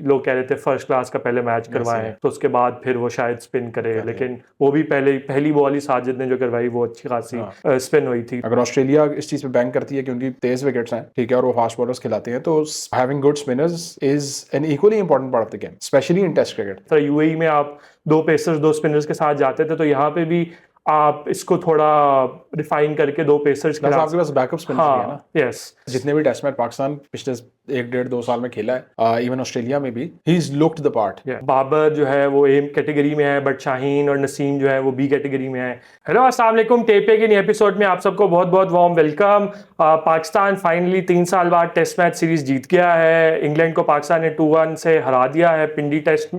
लोग कह रहे थे फर्स्ट क्लास का पहले मैच करवाएं, तो उसके बाद फिर वो शायद स्पिन करे, लेकिन वो भी पहली बॉल ही साजिद ने जो करवाई वो अच्छी खासी स्पिन हुई थी। अगर ऑस्ट्रेलिया इस चीज पे बैंक करती है कि उनकी तेज विकेट्स हैं, ठीक है, और वो फास्ट बॉलर्स खिलाते हैं, तो having good spinners is an equally important part of the game, specially in test cricket. तो यूएई में आप 2 पेसर्स 2 स्पिनर्स के साथ जाते थे, तो यहाँ पे भी आप इसको थोड़ा रिफाइन करके 2 पेसर्स प्लस आपके पास बैकअप स्पिनर्स भी है ना। यस, जितने भी टेस्ट मैच पाकिस्तान पिछले 1-1.5-2 साल में खेला है, इवन ऑस्ट्रेलिया में भी, he is looked the part. Babar जो है वो ए कैटेगरी में है, बट शाहीन और नसीम जो है वो बी कैटेगरी में है। हेलो अस्सलाम वालेकुम, टेपे के नए एपिसोड में आप सबको बहुत बहुत वार्म वेलकम। पाकिस्तान फाइनली 3 साल बाद टेस्ट मैच सीरीज जीत गया है। इंग्लैंड को पाकिस्तान ने 2-1 से हरा दिया है पिंडी टेस्ट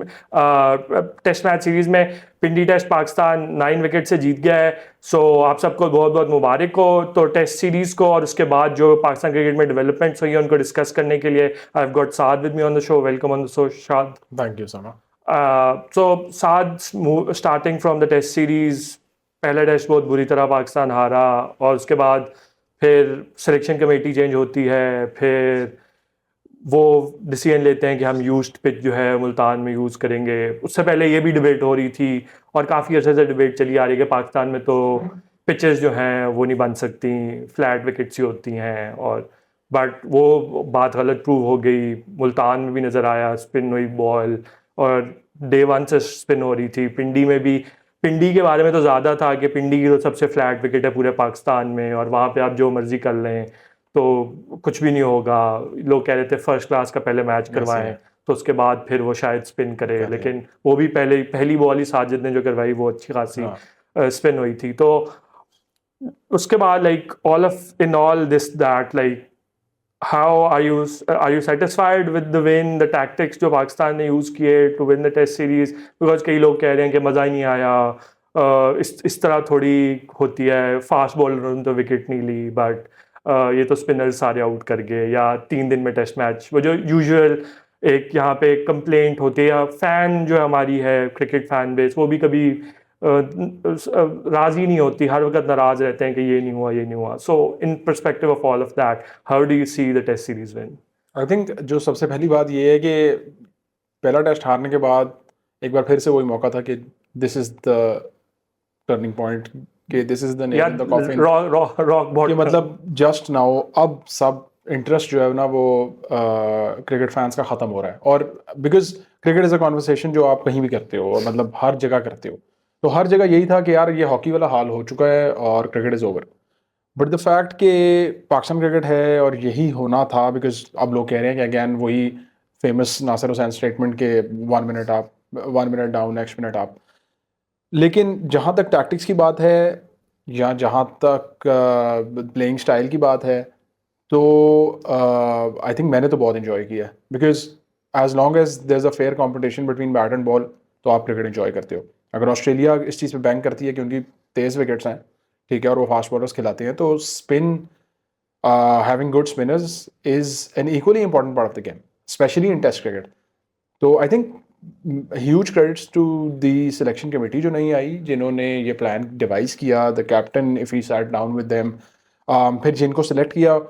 मैच सीरीज में। पिंडी टेस्ट पाकिस्तान 9 विकेट से जीत गया है। सो आप सबको बहुत बहुत मुबारक हो। तो टेस्ट सीरीज को और उसके बाद जो पाकिस्तान क्रिकेट में डेवलपमेंट्स हुई है उनको डिस्कस करने के लिए I have got Saad with me on the show. Welcome on the show Saad. Thank you Sama. So Saad, starting from the test series, पहला टेस्ट बहुत बुरी तरह पाकिस्तान हारा और उसके बाद फिर सिलेक्शन कमेटी चेंज होती है, फिर वो डिसीजन लेते हैं कि हम यूज्ड पिच जो है मुल्तान में यूज़ करेंगे। उससे पहले ये भी डिबेट हो रही थी और काफ़ी अर्से से डिबेट चली आ रही है कि पाकिस्तान में तो पिचेस जो हैं वो नहीं बन सकती, फ्लैट विकेट्स ही होती हैं, और बट वो बात गलत प्रूव हो गई। मुल्तान में भी नज़र आया स्पिन हुई बॉल और डे 1 से स्पिन हो रही थी। पिंडी में भी, पिंडी के बारे में तो ज़्यादा था कि पिंडी की तो सबसे फ्लैट विकेट है पूरे पाकिस्तान में और वहाँ पे आप जो मर्जी कर लें तो कुछ भी नहीं होगा। लोग कह रहे थे फर्स्ट क्लास का पहले मैच करवाएं, तो उसके बाद फिर वो शायद स्पिन करे, लेकिन वो भी पहली बॉल ही साजिद ने जो करवाई वो अच्छी खासी स्पिन हुई थी। तो उसके बाद like all of in all this that, like how are you satisfied with the win, the tactics जो पाकिस्तान ने यूज़ किए to win the test series? Because कई लोग कह रहे हैं कि मज़ा ही नहीं आया, इस तरह थोड़ी होती है, फास्ट बॉलर ने तो विकेट नहीं ली, बट ये तो स्पिनर सारे आउट कर गए, या 3 दिन में टेस्ट मैच, वो जो यूजुअल एक यहाँ पे कंप्लेंट होती है, या फैन जो हमारी है क्रिकेट फैन बेस, वो भी कभी राज़ी नहीं होती, हर वक्त नाराज़ रहते हैं कि ये नहीं हुआ, ये नहीं हुआ। So in perspective of all of that, how do you see the test series win? I think जो सबसे पहली बात ये है कि पहला टेस्ट हारने के बाद एक बार फिर से वही मौका था कि this is the turning point, कि this is the nail in the coffin, rock bottom. मतलब जस्ट नाउ अब सब इंटरेस्ट जो है ना वो क्रिकेट फैंस का ख़त्म हो रहा है। और because cricket is a conversation जो आप कहीं भी करते हो, और मतलब हर जगह करते हो, तो हर जगह यही था कि यार ये हॉकी वाला हाल हो चुका है और cricket is over. But the fact कि पाकिस्तान क्रिकेट है और यही होना था, बिकॉज अब लोग कह रहे हैं कि अगैन वही फेमस नासिर हुसैन स्टेटमेंट के 1 minute up, 1 minute down, next minute up. लेकिन जहाँ तक टैक्टिक्स की बात है या जहाँ तक प्लेइंग स्टाइल की बात है, तो आई थिंक मैंने तो बहुत इन्जॉय किया है, because as long as there is a fair competition between bat and ball, तो आप क्रिकेट इन्जॉय करते हो। अगर ऑस्ट्रेलिया इस चीज़ पे बैंक करती है कि उनकी तेज़ विकेट्स हैं, ठीक है, और वो फास्ट बॉलर्स खिलाते हैं, तो spin, having good spinners is an equally important part of the game, specially in test cricket. तो I think huge credits to the selection committee जो नहीं आई, जिन्होंने ये प्लान डिवाइस किया, the captain if he sat down with them, फिर जिनको select किया,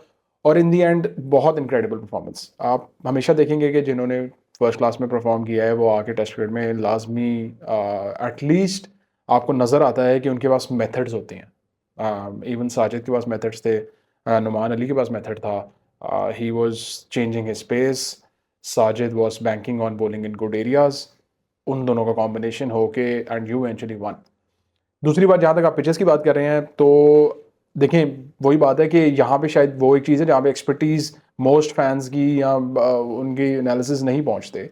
और इन दी एंड बहुत इनक्रेडिबल परफॉर्मेंस। आप हमेशा देखेंगे कि जिन्होंने फर्स्ट क्लास में परफॉर्म किया है वो आके टेस्ट क्रिकेट में लाजमी एटलीस्ट आपको नज़र आता है कि उनके पास मेथड्स होते हैं। इवन साजिद के पास मेथड्स थे, नुमान अली के पास मेथड था, he was changing his pace, Sajid was banking on bowling in good areas. उन दोनों का कॉम्बिनेशन होके एंड यू इवेंचुअली वन। दूसरी बात, जहाँ तक आप पिचेस की बात कर रहे हैं, तो देखें वही बात है कि यहाँ पे शायद वो एक चीज़ है जहाँ पे एक्सपर्टीज़ मोस्ट फैंस की या उनकी एनालिसिस नहीं पहुँचते,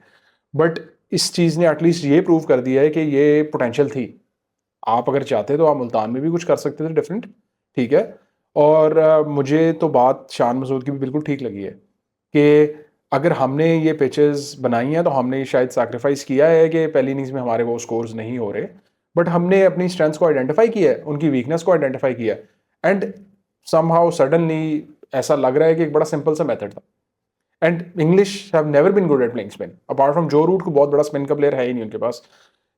बट इस चीज़ ने एटलीस्ट ये प्रूव कर दिया है कि ये पोटेंशियल थी। आप अगर चाहते तो आप मुल्तान में भी कुछ कर सकते थे डिफरेंट, ठीक है। और मुझे तो बात शान मसूद की भी बिल्कुल ठीक लगी है कि अगर हमने ये पिचेस बनाई हैं तो हमने शायद सैक्रिफाइस किया है कि पहली इनिंग्स में हमारे वो स्कोर्स नहीं हो रहे, बट हमने अपनी स्ट्रेंथ्स को आइडेंटिफाई किया है, उनकी वीकनेस को आइडेंटिफाई किया है, एंड समहाउ सडनली ऐसा लग रहा है कि एक बड़ा सिंपल सा मेथड था। And English have never been good at playing spin, apart from Joe Root को बहुत बड़ा स्पिन का प्लेयर है ही नहीं उनके पास।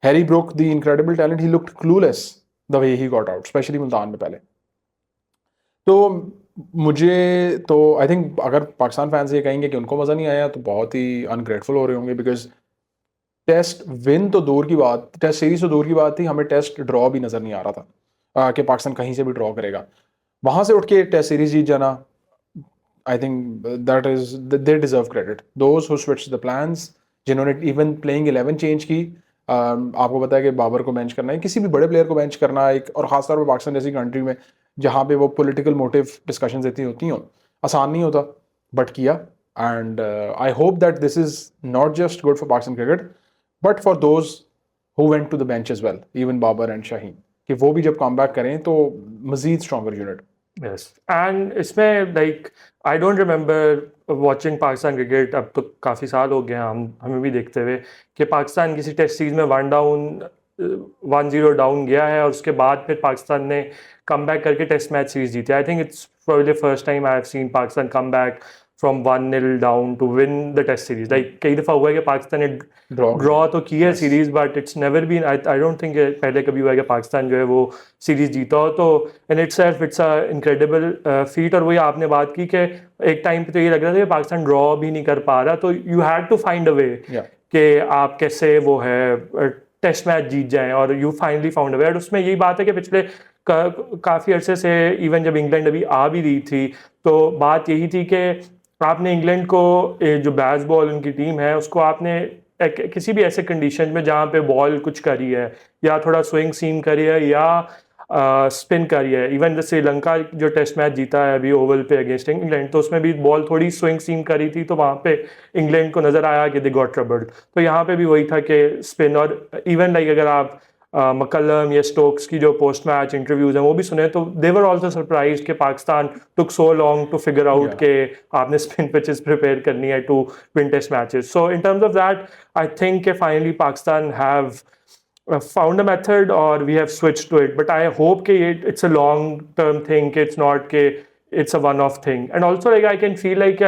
Harry Brook the incredible talent, he looked clueless the way he got out, specially Multan में पहले। तो मुझे तो आई थिंक अगर पाकिस्तान फैंस ये कहेंगे कि उनको मज़ा नहीं आया तो बहुत ही अनग्रेटफुल हो रहे होंगे, बिकॉज टेस्ट विन तो दूर की बात, टेस्ट सीरीज तो दूर की बात थी, हमें टेस्ट ड्रॉ भी नज़र नहीं आ रहा था कि पाकिस्तान कहीं से भी ड्रॉ करेगा। वहाँ से उठ के टेस्ट सीरीज जीत जाना, आई think that is they deserve credit, those who switch the plans, जिन्होंने इवन प्लेइंग 11 चेंज की। आपको पता है कि बाबर को बेंच करना है, किसी भी बड़े प्लेयर को बेंच करना एक, और खासतौर पर पाकिस्तान जैसी कंट्री में जहाँ पे वो पॉलिटिकल मोटिव डिस्कशंस इतनी होती हों, आसान नहीं होता, बट किया। And I hope that this is not just good for Pakistan cricket but for those who went to the bench as well, even Babar and Shaheen, कि वो भी जब कम बैक करें तो मजीद स्ट्रॉन्गर यूनिट। यस, एंड इसमें like I don't remember watching Pakistan cricket, अब तो काफ़ी साल हो गए हैं हमें भी देखते हुए, कि पाकिस्तान किसी टेस्ट सीरीज में 1-0 डाउन गया है और उसके बाद फिर पाकिस्तान ने कम बैक करके टेस्ट मैच सीरीज जीती। I think it's probably first time I have seen Pakistan come back from 1-0 down to win the test series. Like कई दफ़ा हुआ है कि पाकिस्तान ने ड्रॉ तो की है series, but it's never been, I don't think पहले कभी हुआ है कि पाकिस्तान जो है वो सीरीज जीता हो। तो in itself it's a incredible feet. और वही आपने बात की कि एक टाइम पे तो ये लग रहा था कि पाकिस्तान ड्रॉ भी नहीं कर पा रहा, तो you had to find a way कि आप कैसे वो है टेस्ट मैच जीत जाएं, और यू फाइनली फाउंड अ वे। और उसमें यही बात है कि पिछले काफ़ी अरसे से, इवन जब इंग्लैंड अभी आ भी रही थी, तो बात यही थी कि आपने इंग्लैंड को जो बेसबॉल उनकी टीम है उसको आपने किसी भी ऐसे कंडीशन में जहाँ पे बॉल कुछ करी है या थोड़ा स्विंग सीम करी है या स्पिन करी है, इवन श्रीलंका जो टेस्ट मैच जीता है अभी ओवल पे अगेंस्ट इंग्लैंड, तो उसमें भी बॉल थोड़ी स्विंग सीम करी थी, तो वहाँ पे इंग्लैंड को नज़र आया कि दे गॉट ट्रबल्ड। तो यहाँ पे भी वही था कि स्पिन, और इवन लाइक अगर आप मकल्लम या स्टोक्स की जो पोस्ट मैच इंटरव्यूज हैं वो भी सुने, तो दे वर ऑल्सो सरप्राइज कि Pakistan took so long to figure out के आपने स्पिन पिचेस प्रिपेयर करनी है to win test matches. So in terms of that I think कि finally Pakistan have found a method or we have switched to it, but I hope कि it's a long term thing, कि it's not कि it's a one off thing. And also like I can feel like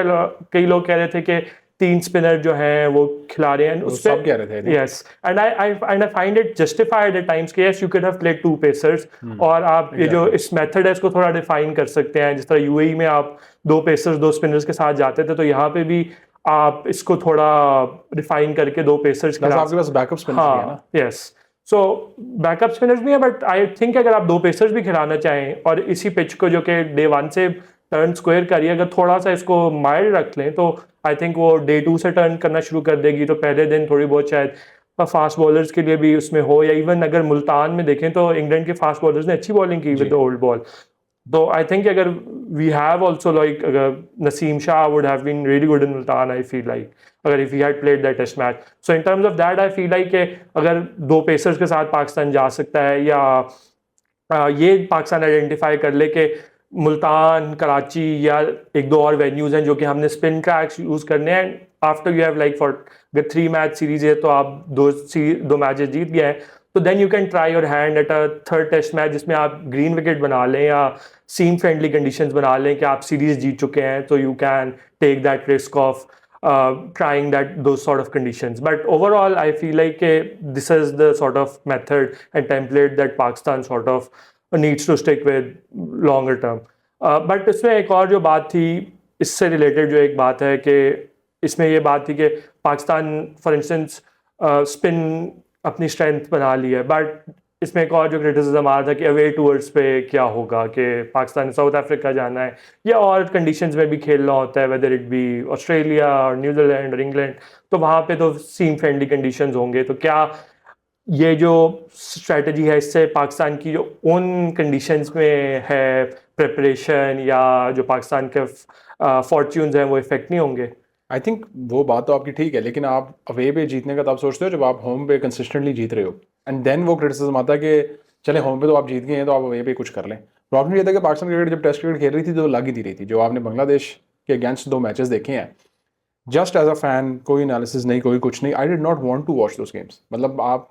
कई लोग कह रहे थे कि 3 spinner जो हैं वो खिला रहे हैं, उस सब कह रहे थे। yes, and I find it justified at times कि yes you could have played 2 pacers, और आप ये जो इस मेथड है इसको थोड़ा डिफाइन कर सकते हैं, जिस तरह यूएई में आप 2 पेसर्स 2 स्पिनर्स के साथ जाते थे, तो यहाँ पे भी आप इसको थोड़ा रिफाइन करके 2 पेसर्स खिला, आपके पास बैकअप स्पिनर्स भी है ना। यस, सो बैकअप स्पिनर्स भी है, बट आई थिंक अगर आप 2 पेसर्स भी खिलाना चाहें और इसी पिच को जो कि डे 1 से टर्न स्क्वायर करिए, अगर थोड़ा सा इसको माइल्ड रख लें तो आई थिंक वो डे 2 से टर्न करना शुरू कर देगी, तो पहले दिन थोड़ी बहुत शायद फास्ट बॉलर्स के लिए भी उसमें हो, या इवन अगर मुल्तान में देखें तो इंग्लैंड के फास्ट बॉलर्स ने अच्छी बॉलिंग की विद द ओल्ड बॉल। तो आई थिंक अगर वी हैव ऑल्सो लाइक अगर Naseem Shah would have been really good in Multan, I feel like अगर if he had played that test match. So in terms of that I feel like अगर 2 pacers के साथ पाकिस्तान जा सकता है, या ये पाकिस्तान आइडेंटिफाई कर ले कि मुल्तान, कराची या 1-2 और वेन्यूज हैं जो कि हमने स्पिन ट्रैक्स यूज़ करने हैं, after you have like for अगर 3 मैच सीरीज है तो आप 2 मैचेस जीत गए हैं, तो then you can try your hand at a third test match जिसमें आप ग्रीन विकेट बना लें या सीम फ्रेंडली कंडीशंस बना लें कि आप सीरीज जीत चुके हैं, तो you can take that risk of trying those sort of conditions. But overall I feel like this is the sort of method and template that Pakistan sort of needs to stick with longer term. But इसमें एक और जो बात थी, इससे related जो एक बात है कि इसमें ये बात थी कि पाकिस्तान फॉर इंस्टेंस स्पिन अपनी स्ट्रेंथ बना ली है, बट इसमें एक और जो क्रिटिसिज्म आ रहा था कि अवे टूर्स पे क्या होगा, कि पाकिस्तान साउथ अफ्रीका जाना है या और कंडीशंस में भी खेलना होता है, वेदर इट बी ऑस्ट्रेलिया और न्यूजीलैंड और इंग्लैंड, तो वहाँ पे तो सीम फ्रेंडली कंडीशंस होंगे, तो क्या ये जो स्ट्रेटजी है इससे पाकिस्तान की जो उन कंडीशंस में है प्रिपरेशन या जो पाकिस्तान के फॉर्च्यून्स हैं वो इफेक्ट नहीं होंगे? आई थिंक वो बात तो आपकी ठीक है, लेकिन आप अवे पे जीतने का तब सोचते हो जब आप होम पे कंसिस्टेंटली जीत रहे हो, एंड देन वो क्रिटिसिज्म आता है कि चले होम पे तो आप जीत गए हैं तो आप अवे पे कुछ कर लें। प्रॉब्लम ये था कि पाकिस्तान क्रिकेट जब टेस्ट क्रिकेट खेल रही थी तो लग ही नहीं रही थी। जो आपने बांग्लादेश के अगेंस्ट 2 मैचेस देखे हैं, जस्ट एज अ फैन, कोई एनालिसिस नहीं, कोई कुछ नहीं, I did not want to watch those games. मतलब आप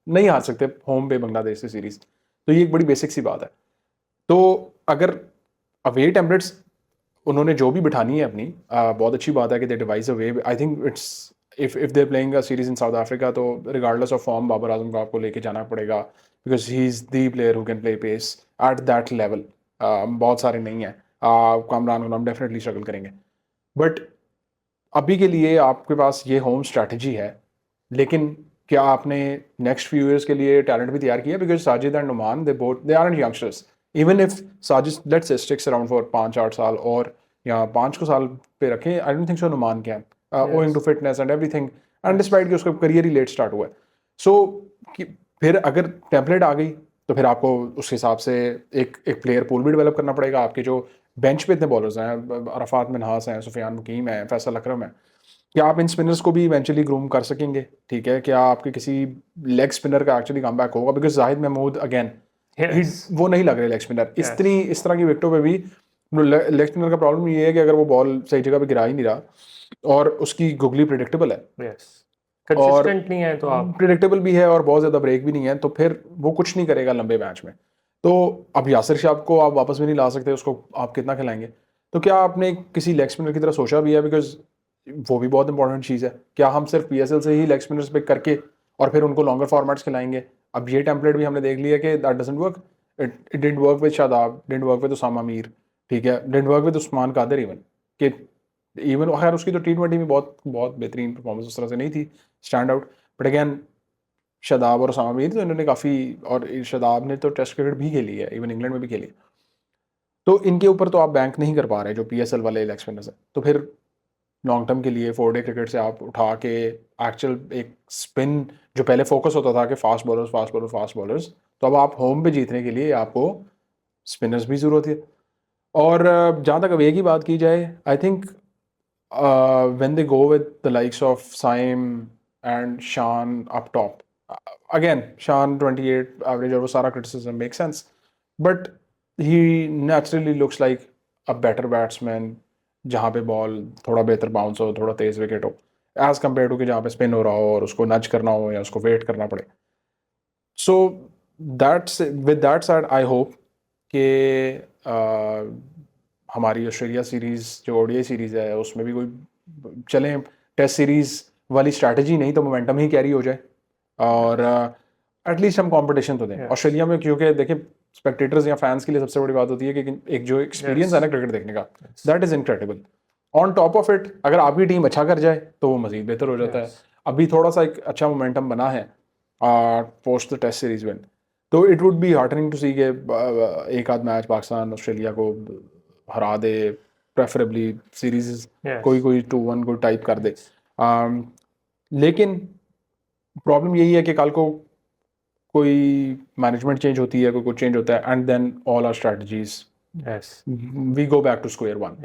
नहीं हार सकते होम पे बांग्लादेश से सीरीज, तो ये एक बड़ी बेसिक सी बात है। तो अगर अवे टेम्पलेट्स उन्होंने जो भी बिठानी है अपनी, बहुत अच्छी बात है कि they devise a way. I think it's if they playing a series in South Africa, तो regardless of form Babar Azam को आपको लेके जाना पड़ेगा, because he is the player who can play pace at that level. बहुत सारे नहीं हैं, कामरान हम डेफिनेटली स्ट्रगल करेंगे, बट अभी के लिए आपके पास ये होम स्ट्रैटेजी है, लेकिन क्या आपने नेक्स्ट फ्यू इयर्स के लिए टैलेंट भी तैयार किया? Because Sajid and Noman they are youngsters, even if Sajid let's say sticks around for 5-8 साल और या 5 को साल पे रखें, I don't think so Noman can, owing to fitness and everything, and despite कि उसका करियर ही लेट स्टार्ट हुआ है। सो फिर अगर टेम्पलेट आ गई तो फिर आपको उस हिसाब से एक प्लेयर पूल भी डेवलप करना पड़ेगा। आपके जो बेंच पे इतने बॉलर्स हैं, अरफात मिन्हास हैं, सुफियान मुकीम है, फैसल अकरम है, क्या आप इन स्पिनर्स को भी इवेंचुअली ग्रूम कर सकेंगे? ठीक है, क्या आपके किसी लेग स्पिनर का एक्चुअली कम बैक होगा? बिकॉज जाहिद महमूद अगेन वो नहीं लग रहे लेग स्पिनर। इस तरह की विकेटों पे भी लेग स्पिनर का प्रॉब्लम ये है कि अगर वो बॉल सही जगह पे गिरा ही नहीं रहा और उसकी गुगली प्रिडिक्टेबल है, कंसिस्टेंट नहीं है तो आप प्रिडिक्टेबल भी है और बहुत ज़्यादा ब्रेक भी नहीं है, तो फिर वो कुछ नहीं करेगा लंबे मैच में। तो अब यासिर शाह को आप वापस भी नहीं ला सकते, उसको आप कितना खिलाएंगे? तो क्या आपने किसी लेग स्पिनर की तरह सोचा भी है? बिकॉज वो भी बहुत इंपॉर्टेंट चीज़ है। क्या हम सिर्फ पीएसएल से ही लेग स्पिनर्स पिक करके और फिर उनको लॉन्गर फॉर्मेट्स खिलाएंगे? अब ये टेम्पलेट भी हमने देख लिया कि that doesn't work. It didn't work with Shadab, didn't work with Usama Mir, ठीक है, didn't work with Usman Qadir even कि इवन खैर उसकी तो T20 में बहुत बहुत बेहतरीन परफॉर्मेंस उस तरह से नहीं थी stand out, but again Shadab और उसामा मीर तो इन्होंने काफ़ी, और शदाब ने तो टेस्ट क्रिकेट भी खेली है, इवन इंग्लैंड में भी खेली है, तो इनके ऊपर तो आप बैंक नहीं कर पा रहे जो पीएसएल वाले लेग स्पिनर्स हैं। तो फिर लॉन्ग टर्म के लिए 4 डे क्रिकेट से आप उठा के एक्चुअल एक स्पिन जो पहले फोकस होता था कि fast bowlers fast bowler fast bowlers, तो अब आप होम पे जीतने के लिए आपको स्पिनर्स भी ज़रूरत है। और जहाँ तक अब एक ही बात की जाए, I think when they go with the likes of Saim and Shan up top, again Shan 28 average और वो सारा criticism makes sense, but he naturally looks like a better batsman जहाँ पे बॉल थोड़ा बेहतर बाउंस हो, थोड़ा तेज विकेट हो, एज कम्पेयर टू कि जहाँ पे स्पिन हो रहा हो और उसको नच करना हो या उसको वेट करना पड़े। So that's with that side I hope कि हमारी ऑस्ट्रेलिया सीरीज़ जो ओडीआई सीरीज़ है उसमें भी कोई चलें टेस्ट सीरीज़ वाली स्ट्रैटेजी, नहीं तो मोमेंटम ही कैरी हो जाए और एटलीस्ट हम कंपटीशन तो दें ऑस्ट्रेलिया में, क्योंकि देखिए स्पेक्टेटर्स या फैंस के लिए सबसे बड़ी बात होती है कि एक जो एक्सपीरियंस है ना क्रिकेट देखने का, that is incredible. On top of it अगर आपकी टीम अच्छा कर जाए तो वो मज़ीद बेहतर हो जाता है। अभी थोड़ा सा एक अच्छा मोमेंटम बना है post the test series win, तो it would be heartening to see के एक आध मैच पाकिस्तान ऑस्ट्रेलिया को हरा दे, प्रेफरेबली सीरीज कोई 2-1 कोई टाइप कर दे। लेकिन प्रॉब्लम यही है कि कल को कोई मैनेजमेंट चेंज होती है, कोई कुछ चेंज होता है, and then all our strategies we go back to square one.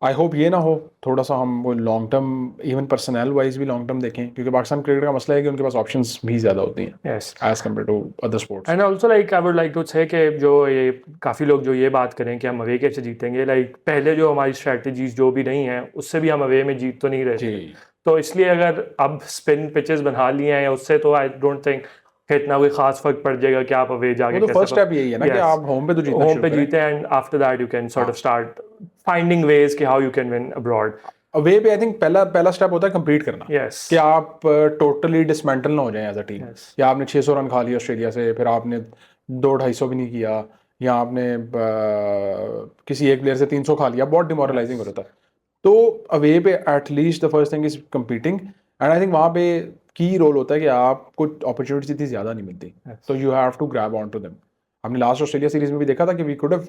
I hope ये ना हो, थोड़ा सा हम वो long term even personal wise भी लॉन्ग टर्म देखें, क्योंकि पाकिस्तान क्रिकेट का मसला है कि उनके पास ऑप्शंस भी ज़्यादा होती हैं as compare to other sports. And also like I would like to say कि जो ये काफ़ी लोग जो ये बात करें कि हम अवे कैसे जीतेंगे, लाइक पहले जो हमारी स्ट्रैटेजीज जो भी नहीं हैं उससे भी हम अवे में जीत तो नहीं रहे थे, तो इसलिए अगर अब स्पिन पिचेस बना लिए हैं उससे, तो आई डोंट थिंक इतना कोई खास फर्क पड़ जाएगा कि आप अवे जाके कैसे। फर्स्ट स्टेप यही है ना कि आप होम पे तो जीतना होम पे जीते and after that you can sort of start finding ways कि how you can win abroad. Away पे आई थिंक पहला स्टेप होता है कंप्लीट करना, कि आप टोटली डिसमेंटल ना हो जाए एज अ टीम, या आपने 600 रन खा लिया ऑस्ट्रेलिया से, फिर आपने 200-250 भी नहीं किया, या आपने किसी एक प्लेयर से 300 खा लिया, बहुत डिमोरलाइजिंग हो जाता है। तो अवे पे at least the first thing is competing, and I think वहाँ पे की रोल होता है कि आपको अपॉर्चुनिटीज इतनी ज़्यादा नहीं मिलती, तो you have to grab on to them. हमने लास्ट ऑस्ट्रेलिया सीरीज में भी देखा था कि we could have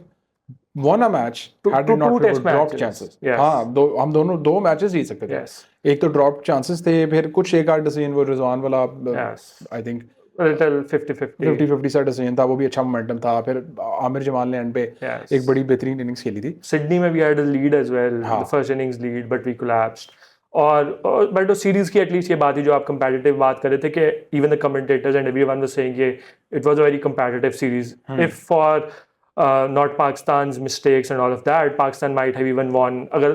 won a match had it not been drop chances। हाँ, हम दोनों 2 मैचेस जीत सकते थे। एक तो ड्रॉप चांसेस थे, फिर कुछ एक आध डिसीजन वो रिजवान वाला आई थिंक 50-50 सा डिसीजन था, वो भी अच्छा मोमेंटम था। फिर आमिर जमाल ने एंड पे एक बड़ी बेहतरीन इनिंग्स खेली थी। सिडनी में we had a lead as well, the first innings lead but we collapsed. और बट उस सीरीज की एटलीस्ट ये बात ही जो आप कंपेटिटिव बात कर रहे थे कि even the commentators and everyone was saying कि it was a very competitive series. If for not Pakistan's mistakes and all of that, Pakistan might have even won अगर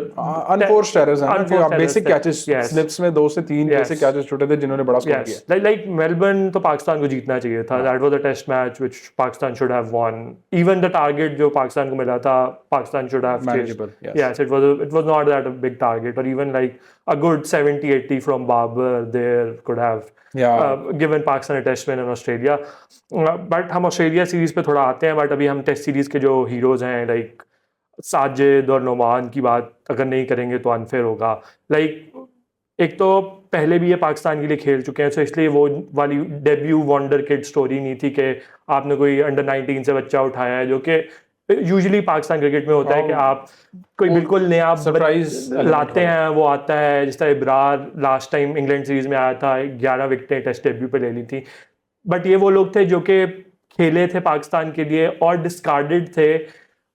unforced errors हैं ना, कि आप basic catches slips में 2 से 3 basic catches छूटे थे जिन्होंने बड़ा स्कोर किया। like Melbourne तो पाकिस्तान को जीतना चाहिए था, that was a test match which Pakistan should have won, even the target जो पाकिस्तान को मिला था Pakistan should have manageable, yes it was not that a big target, or even like a good 70-80 from Babar there could have given Pakistan a test win in Australia। But हम Australia series पे थोड़ा आते हैं, but अभी हम test series के जो heroes हैं, लाइक साजिद और नोमान की बात अगर नहीं करेंगे तो अनफेयर होगा। लाइक एक तो पहले भी ये पाकिस्तान के लिए खेल चुके हैं, तो इसलिए वो वाली डेब्यू वंडर किड स्टोरी नहीं थी कि आपने कोई अंडर 19 से बच्चा उठाया है, जो कि यूजुअली पाकिस्तान क्रिकेट में होता है कि आप कोई बिल्कुल नया सरप्राइज लाते हैं, वो आता है। जिस तरह Ibrar last time England series में आया था, 11 विकेटें टेस्ट डेब्यू पे ले ली थी। बट ये वो लोग थे जो कि खेले थे पाकिस्तान के लिए और डिस्कार्डेड थे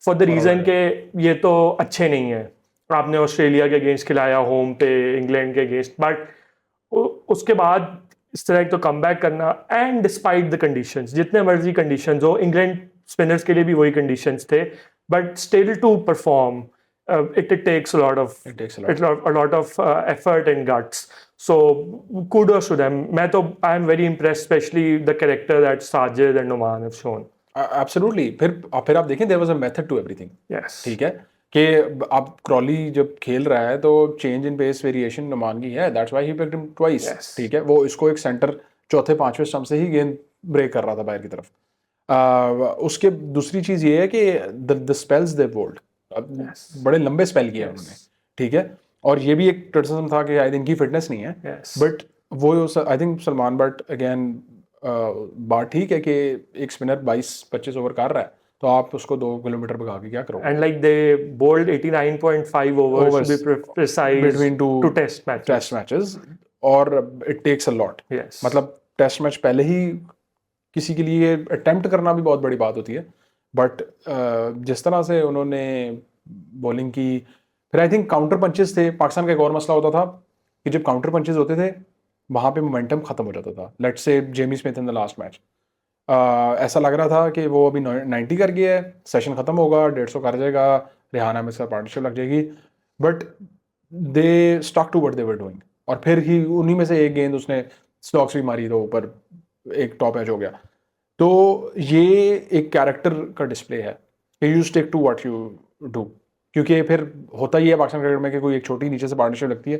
फॉर द रीज़न के ये तो अच्छे नहीं है। आपने ऑस्ट्रेलिया के अगेंस्ट खिलाया होम पे, इंग्लैंड के अगेंस्ट, बट उसके बाद इस तरह तो कम बैक करना, एंड डिस्पाइट द कंडीशंस, जितने मर्जी कंडीशंस हो, इंग्लैंड स्पिनर्स के लिए भी वही कंडीशंस थे, but still to perform it takes a lot of a lot of effort and guts. So kudos to them. I am very impressed, especially the character that Sajid and Noman have shown. Absolutely. फिर आप देखें, there was a method to everything. Yes. ठीक है कि अब Crawley जब खेल रहा है तो change in pace variation Noman की है, that's why he picked him twice. ठीक है, वो इसको एक सेंटर चौथे पांचवें स्टंप से ही गेंद ब्रेक कर रहा था बाहर की तरफ. उसके दूसरी चीज ये है कि द स्पेल्स दे बोल्ड, बड़े लंबे स्पेल किए उन्होंने. ठीक है, और ये भी एक क्रिटिसिज्म था कि आई थिंक की फिटनेस नहीं है, बट वो I think Salman but again बात ठीक है कि एक स्पिनर 22-25 ओवर कर रहा है तो आप उसको 2 किलोमीटर भगा के क्या करोगे. And like they bowled 89.5 overs to be precise between two test matches और it takes a lot. Yes. मतलब टेस्ट मैच पहले ही किसी के लिए अटेम्प्ट करना भी बहुत बड़ी बात होती है, बट जिस तरह से उन्होंने बॉलिंग की, फिर आई थिंक काउंटर पंचेस थे. पाकिस्तान का एक और मसला होता था कि जब काउंटर पंचेस होते थे वहाँ पे मोमेंटम खत्म हो जाता था. Let's say Jamie Smith in the last match, ऐसा लग रहा था कि वो अभी 90 कर गया है, सेशन खत्म होगा, 150 कर जाएगा, रिहाना में पार्टनरशिप लग जाएगी, but they stuck to what they were doing. और फिर ही उन्हीं में से एक गेंद उसने स्टॉक्स भी मारी तो ऊपर एक टॉप एज हो गया. तो ये एक कैरेक्टर का डिस्प्ले है, you stick to what you do. क्योंकि फिर होता ही है पाकिस्तान क्रिकेट में कि कोई एक छोटी नीचे से पार्टनरशिप लगती है,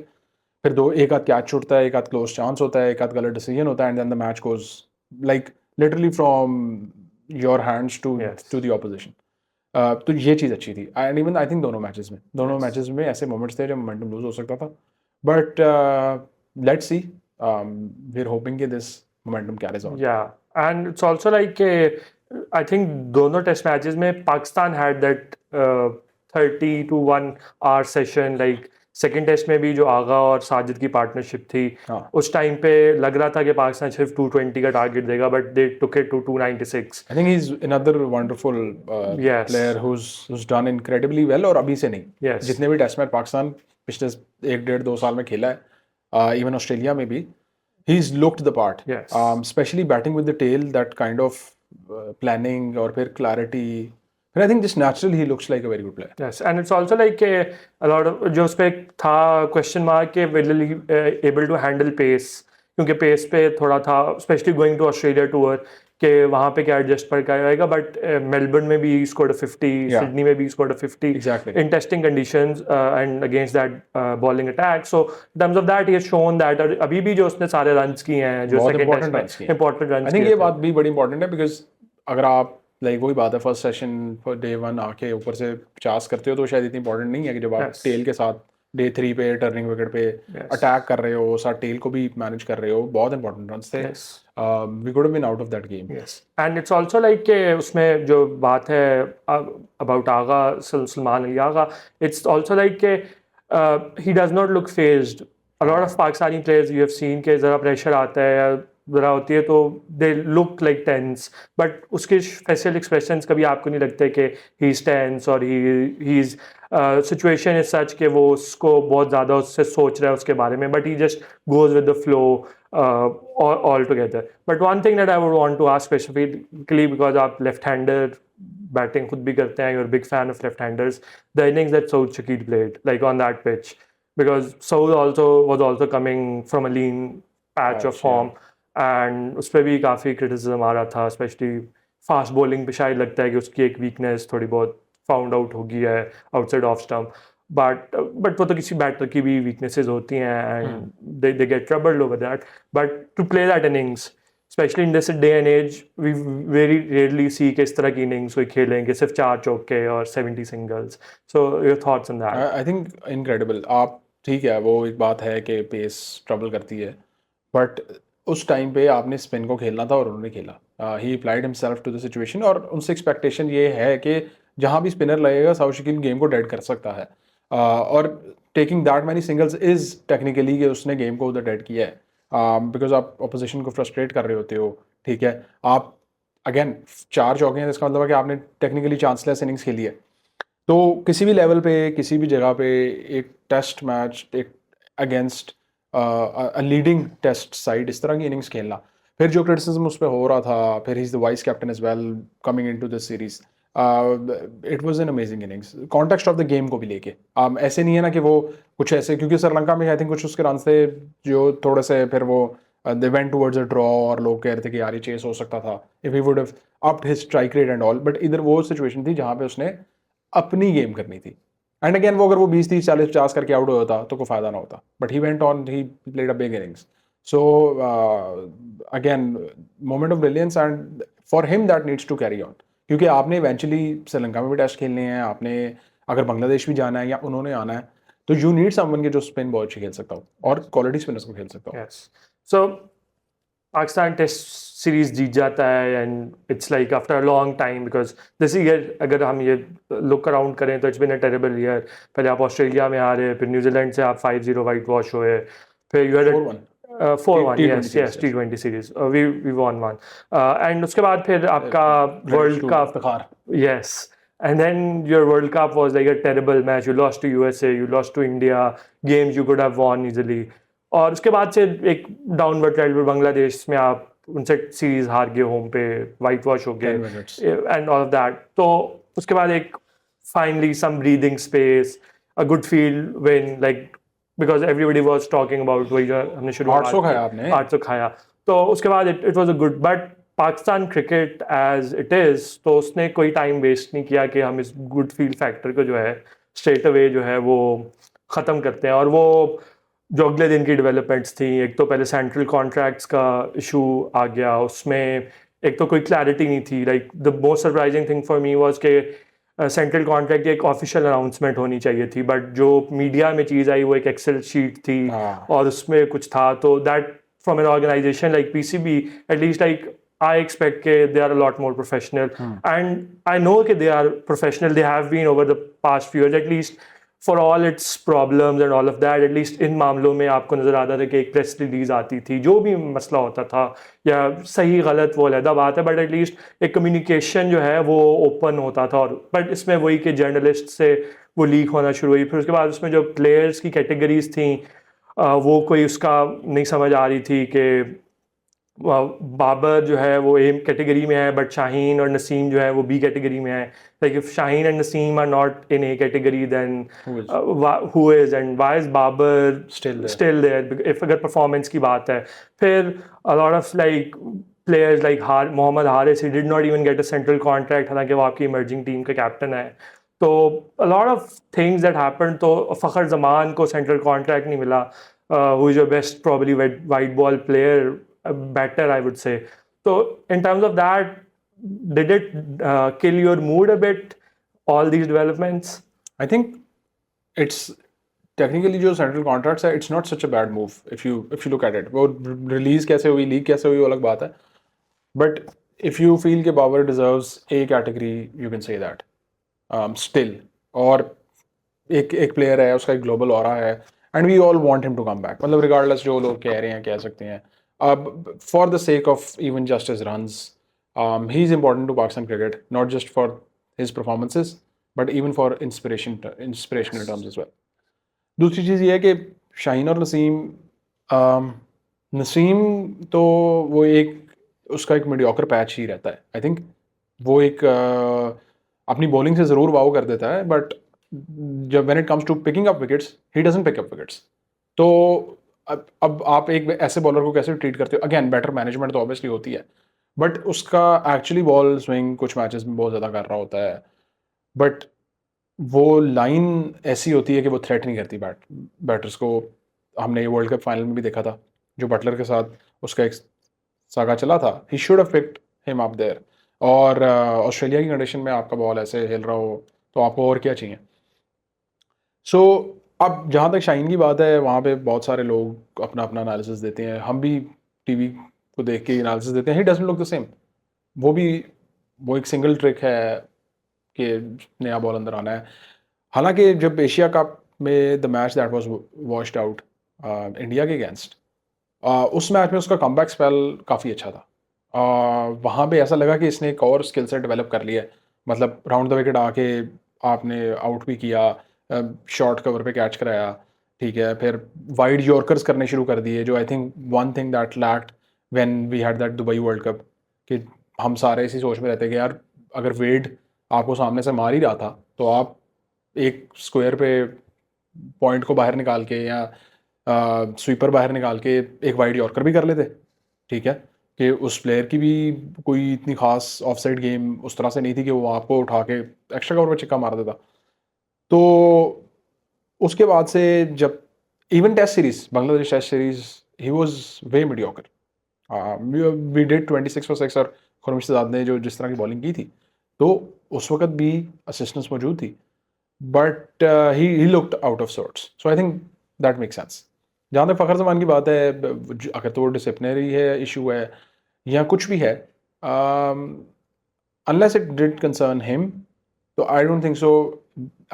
फिर एक आध कैच छूटता है, एक आध क्लोज चांस होता है, एक आध गलत डिसीजन होता है, and then the match goes like literally from your hands to the opposition. तो ये चीज़ अच्छी थी. एंड इवन आई थिंक दोनों मैचेस में ऐसे मोमेंट्स थे जब मोमेंटम लूज हो सकता था, but let's see, we are hoping कि this momentum carries on. Yeah, and it's also like I think दोनों टेस्ट मैचेस में Pakistan had that 30 to 1 hour session. Like second test में भी जो आगा और साजिद की पार्टनरशिप थी, उस टाइम पे लग रहा था कि पाकिस्तान सिर्फ 220 का टारगेट देगा, but they took it to 296. I think he is another wonderful player who's done incredibly well. और अभी से नहीं, जितने भी टेस्ट मैच पाकिस्तान पिछले 1-1.5-2 साल में खेला है, इवन ऑस्ट्रेलिया में भी, he's looked the part. Especially batting with the tail, that kind of planning और फिर clarity. And I think just naturally he looks like a very good player. Yes, and it's also like a lot of जो उस पे था question mark कि will he able to handle pace, क्योंकि pace पे थोड़ा था, especially going to Australia tour, कि वहाँ पे क्या एडजस्ट पर क्या आएगा. बट मेलबर्न में भी स्कोर्ड 50, सिडनी में भी scored 50 in testing conditions and against that bowling attack. So in terms of that he has shown that. अभी भी जो उसने सारे रन्स किए हैं, जो सेकंड टेस्ट में इंपॉर्टेंट रन्स, आई थिंक ये बात भी बड़ी इंपॉर्टेंट है, बिकॉज अगर आप लाइक वही बात है, फर्स्ट सेशन फॉर डे 1 आके ऊपर से 50 करते हो तो शायद इतनी इंपॉर्टेंट नहीं है कि जब आप टेल के साथ डे 3 पे टर्निंग विकेट पे अटैक कर रहे हो, साथ टेल को भी मैनेज कर रहे हो. बहुत इंपॉर्टेंट रन्स थे. We could have been out of that game. And it's also like कि उसमें जो बात है about Agha, Salman Ali Agha, it's also like कि he does not look fazed. A lot of Pakistani players you have seen के ज़रा प्रेशर आता है या ज़रा होती है तो they look like tense, but उसके फेशियल एक्सप्रेशंस कभी आपको नहीं लगते कि ही इज़ टेंस और he is situation is such कि वो उसको बहुत ज़्यादा उससे सोच रहा है उसके बारे में, but he just goes with the flow all together. But one thing that I would want to ask specifically, because आप लेफ्ट हैंडर बैटिंग खुद भी करते हैं, you are big fan of left handers, the innings that Saud Shakeel played like on that pitch, because Saud was also coming from a lean patch of form, and उस पर भी काफ़ी criticism आ रहा था, स्पेशली फास्ट बॉलिंग पे शायद लगता है कि उसकी एक वीकनेस थोड़ी बहुत फाउंड आउट हो गई है आउटसाइड ऑफ स्टंप. बट वो तो किसी बैटर की भी वीकनेसेस होती हैं, and they get troubled over that. But to play that innings specially in this day and age we very rarely see कि इस तरह की इनिंग्स कोई खेलेंगे सिर्फ 4 चौके और 70 singles. So your thoughts on that? I think incredible. आप ठीक है, वो एक बात है कि पेस ट्रबल करती है, बट उस टाइम पे आपने स्पिन को खेलना था और उन्होंने खेला. He applied himself to the situation, और उनसे एक्सपेक्टेशन ये है कि जहाँ भी स्पिनर लगेगा साउथ शकील गेम को डेड कर सकता है. और taking that many singles is technically कि उसने गेम को उधर डेड किया है, बिकॉज आप अपोजिशन को फ्रस्ट्रेट कर रहे होते हो. ठीक है, आप अगेन 4 चौके हैं, इसका मतलब है कि आपने टेक्निकली चांसलेस इनिंग्स खेली है. तो किसी भी लेवल पे, किसी भी जगह पे एक टेस्ट मैच, एक अगेंस्ट लीडिंग टेस्ट साइड, इस तरह की इनिंग्स खेलना, फिर जो क्रिटिसिज्म उस पर हो रहा था, फिर he is the vice captain as well coming into this series. It was an amazing innings, context of the game को भी लेके. ऐसे नहीं है ना कि वो कुछ ऐसे, क्योंकि श्रीलंका में आई थिंक कुछ उसके रन थे जो थोड़े से फिर वो they went towards a draw, और लोग कह रहे थे कि यार ये चेस हो सकता था if he would have अप्ड his strike rate and all. But इधर वो सिचुएशन थी जहाँ पे उसने अपनी गेम करनी थी. एंड अगेन वो अगर वो 20-30-40-50 करके आउट होता तो कोई फायदा ना होता, but he went on, he played a big innings. So again moment of brilliance, and for him that needs to carry on, क्योंकि आपने इवेंचुअली श्रीलंका में भी टेस्ट खेलने हैं, आपने अगर बांग्लादेश भी जाना है या उन्होंने आना है, तो यू नीड समवन के जो स्पिन बहुत अच्छी खेल सकता हो और क्वालिटी स्पिनर्स को खेल सकता हो. यस. सो पाकिस्तान टेस्ट सीरीज जीत जाता है and it's like after a long time, because this year अगर हम ये लुक अराउंड करें तो it's been a terrible year. पहले आप ऑस्ट्रेलिया में हारे, फिर न्यूजीलैंड से आप 5-0 वाइट वॉश हुए, फिर you had 4-1 4-1, T20 yes series, yes, T20 series we won one. And उसके बाद फिर आपका world cup. Fakhar. Yes. And then your World Cup was like a terrible match. You lost to USA, you lost to India, games you could have won easily. और उसके बाद से एक downward trend पर बांग्लादेश में आप उनसे सीरीज हार गए होम पे, वाइट वॉश हो 10 गए minutes. And all of that. तो उसके बाद एक finally some breathing space, a good field win, like because everybody was talking about वही जो हमने शुरू 800 खाया आपने. 800 खाया. तो उसके बाद it was a good, but Pakistan cricket as it is, तो उसने कोई टाइम वेस्ट नहीं किया कि हम इस गुड फील्ड फैक्टर को जो है स्ट्रेट अवे जो है वो ख़त्म करते हैं. और वो जो अगले दिन की डेवलपमेंट्स थी, एक तो पहले सेंट्रल कॉन्ट्रैक्ट्स का इशू आ गया, उसमें एक तो कोई क्लैरिटी नहीं थी. Like the most surprising thing for me was के सेंट्रल कॉन्ट्रैक्ट की एक ऑफिशियल अनाउंसमेंट होनी चाहिए थी, बट जो मीडिया में चीज़ आई वो एक एक्सेल शीट थी और उसमें कुछ था. तो that from an organisation like PCB, at least like I expect that they are a lot more professional, and I know that they are professional. They have been over the past few years, at least for all its problems and all of that. At least इन मामलों में आपको नजर आता था कि एक press release आती थी, जो भी मसला होता था या सही गलत वो अलग बात है, बट एटलीस्ट एक कम्युनिकेशन जो है वो ओपन होता था. और बट इसमें वही कि जर्नलिस्ट से वो लीक होना शुरू हुई. फिर उसके बाद उसमें जो प्लेयर्स की कैटेगरीज थी वो कोई उसका नहीं समझ आ रही थी कि बाबर जो है वो ए कैटेगरी में है, बट शाहीन और नसीम जो है वो बी कैटेगरी में है. Like if Shaheen and Naseem are not in A category, then who is and why is Babar still there if अगर परफॉर्मेंस की बात है. फिर a lot of like players like Mohammad Haris, he did not even get a central contract, हालांकि वो आपकी emerging team का captain है. तो a lot of things that happen. तो फ़खर जमान को सेंट्रल कॉन्ट्रैक्ट नहीं मिला, who is your best probably white ball player, better I would say. So in terms of that, did it kill your mood a bit, all these developments? I think it's technically जो central contracts है, it's not such a bad move if you look at it. वो release कैसे हुई, leak कैसे हुई, वो अलग बात है. But if you feel कि Babar deserves a category, you can say that. Still, और एक प्लेयर है, उसका एक ग्लोबल ऑरा है, and we all want him to come back. मतलब regardless जो लोग कह रहे हैं, कह सकते हैं. For the sake of even just his runs, he's important to Pakistan cricket, not just for his performances, but even for inspirational terms as well. दूसरी चीज़ ये है कि शाहीन और नसीम तो वो उसका एक मीडियोकर पैच ही रहता है. आई थिंक वो अपनी बॉलिंग से ज़रूर वाव कर देता है, बट जब when it comes to picking up wickets, he doesn't pick up wickets. तो अब आप एक ऐसे बॉलर को कैसे ट्रीट करते हो? अगेन बेटर मैनेजमेंट तो ऑब्वियसली होती है, बट उसका एक्चुअली बॉल स्विंग कुछ मैचेस में बहुत ज़्यादा कर रहा होता है, बट वो लाइन ऐसी होती है कि वो थ्रेट नहीं करती बैटर्स को. हमने ये वर्ल्ड कप फाइनल में भी देखा था, जो बटलर के साथ उसका एक सागा चला था, he should have picked him up there. और ऑस्ट्रेलिया की कंडीशन में आपका बॉल ऐसे हिल रहा हो तो आपको और क्या चाहिए। सो अब जहाँ तक शाहीन की बात है, वहाँ पे बहुत सारे लोग अपना अपना एनालिसिस देते हैं, हम भी टीवी को देख के एनालिसिस देते हैं। He doesn't look the same. वो भी वो एक सिंगल ट्रिक है कि नया बॉल अंदर आना है। हालांकि जब एशिया कप में the match that was washed out India के अगेंस्ट, उस मैच में उसका कमबैक स्पेल काफ़ी अच्छा था। वहाँ पे ऐसा लगा कि इसने एक और स्किल सेट डेवलप कर लिया है। मतलब राउंड द विकेट आके आपने आउट भी किया, शॉर्ट कवर पे कैच कराया, ठीक है, फिर वाइड यॉर्कर्स करने शुरू कर दिए, जो I think one thing that lacked when we had that Dubai world cup, कि हम सारे इसी सोच में रहते कि यार अगर वेड आपको सामने से मार ही रहा था तो आप एक स्क्वायर पे पॉइंट को बाहर निकाल के या स्वीपर बाहर निकाल के एक वाइड यॉर्कर भी कर लेते, ठीक है, कि उस प्लेयर की भी कोई इतनी खास ऑफसाइड गेम उस तरह से नहीं थी कि वो आपको उठा के एक्स्ट्रा कवर पे छिक्का मार देता। तो उसके बाद से जब even test series, Bangladesh test series, he was way mediocre. We did 26 for 6 और खुरम शहजाद ने जो जिस तरह की बॉलिंग की थी, तो उस वक्त भी असिस्टेंस मौजूद थी, but he looked out of sorts. So I think that make sense. जहाँ तक फ़खर ज़मान की बात है, अगर तो वो डिसिप्लिनरी है इशू है या कुछ भी है, unless it did concern him, तो I don't think so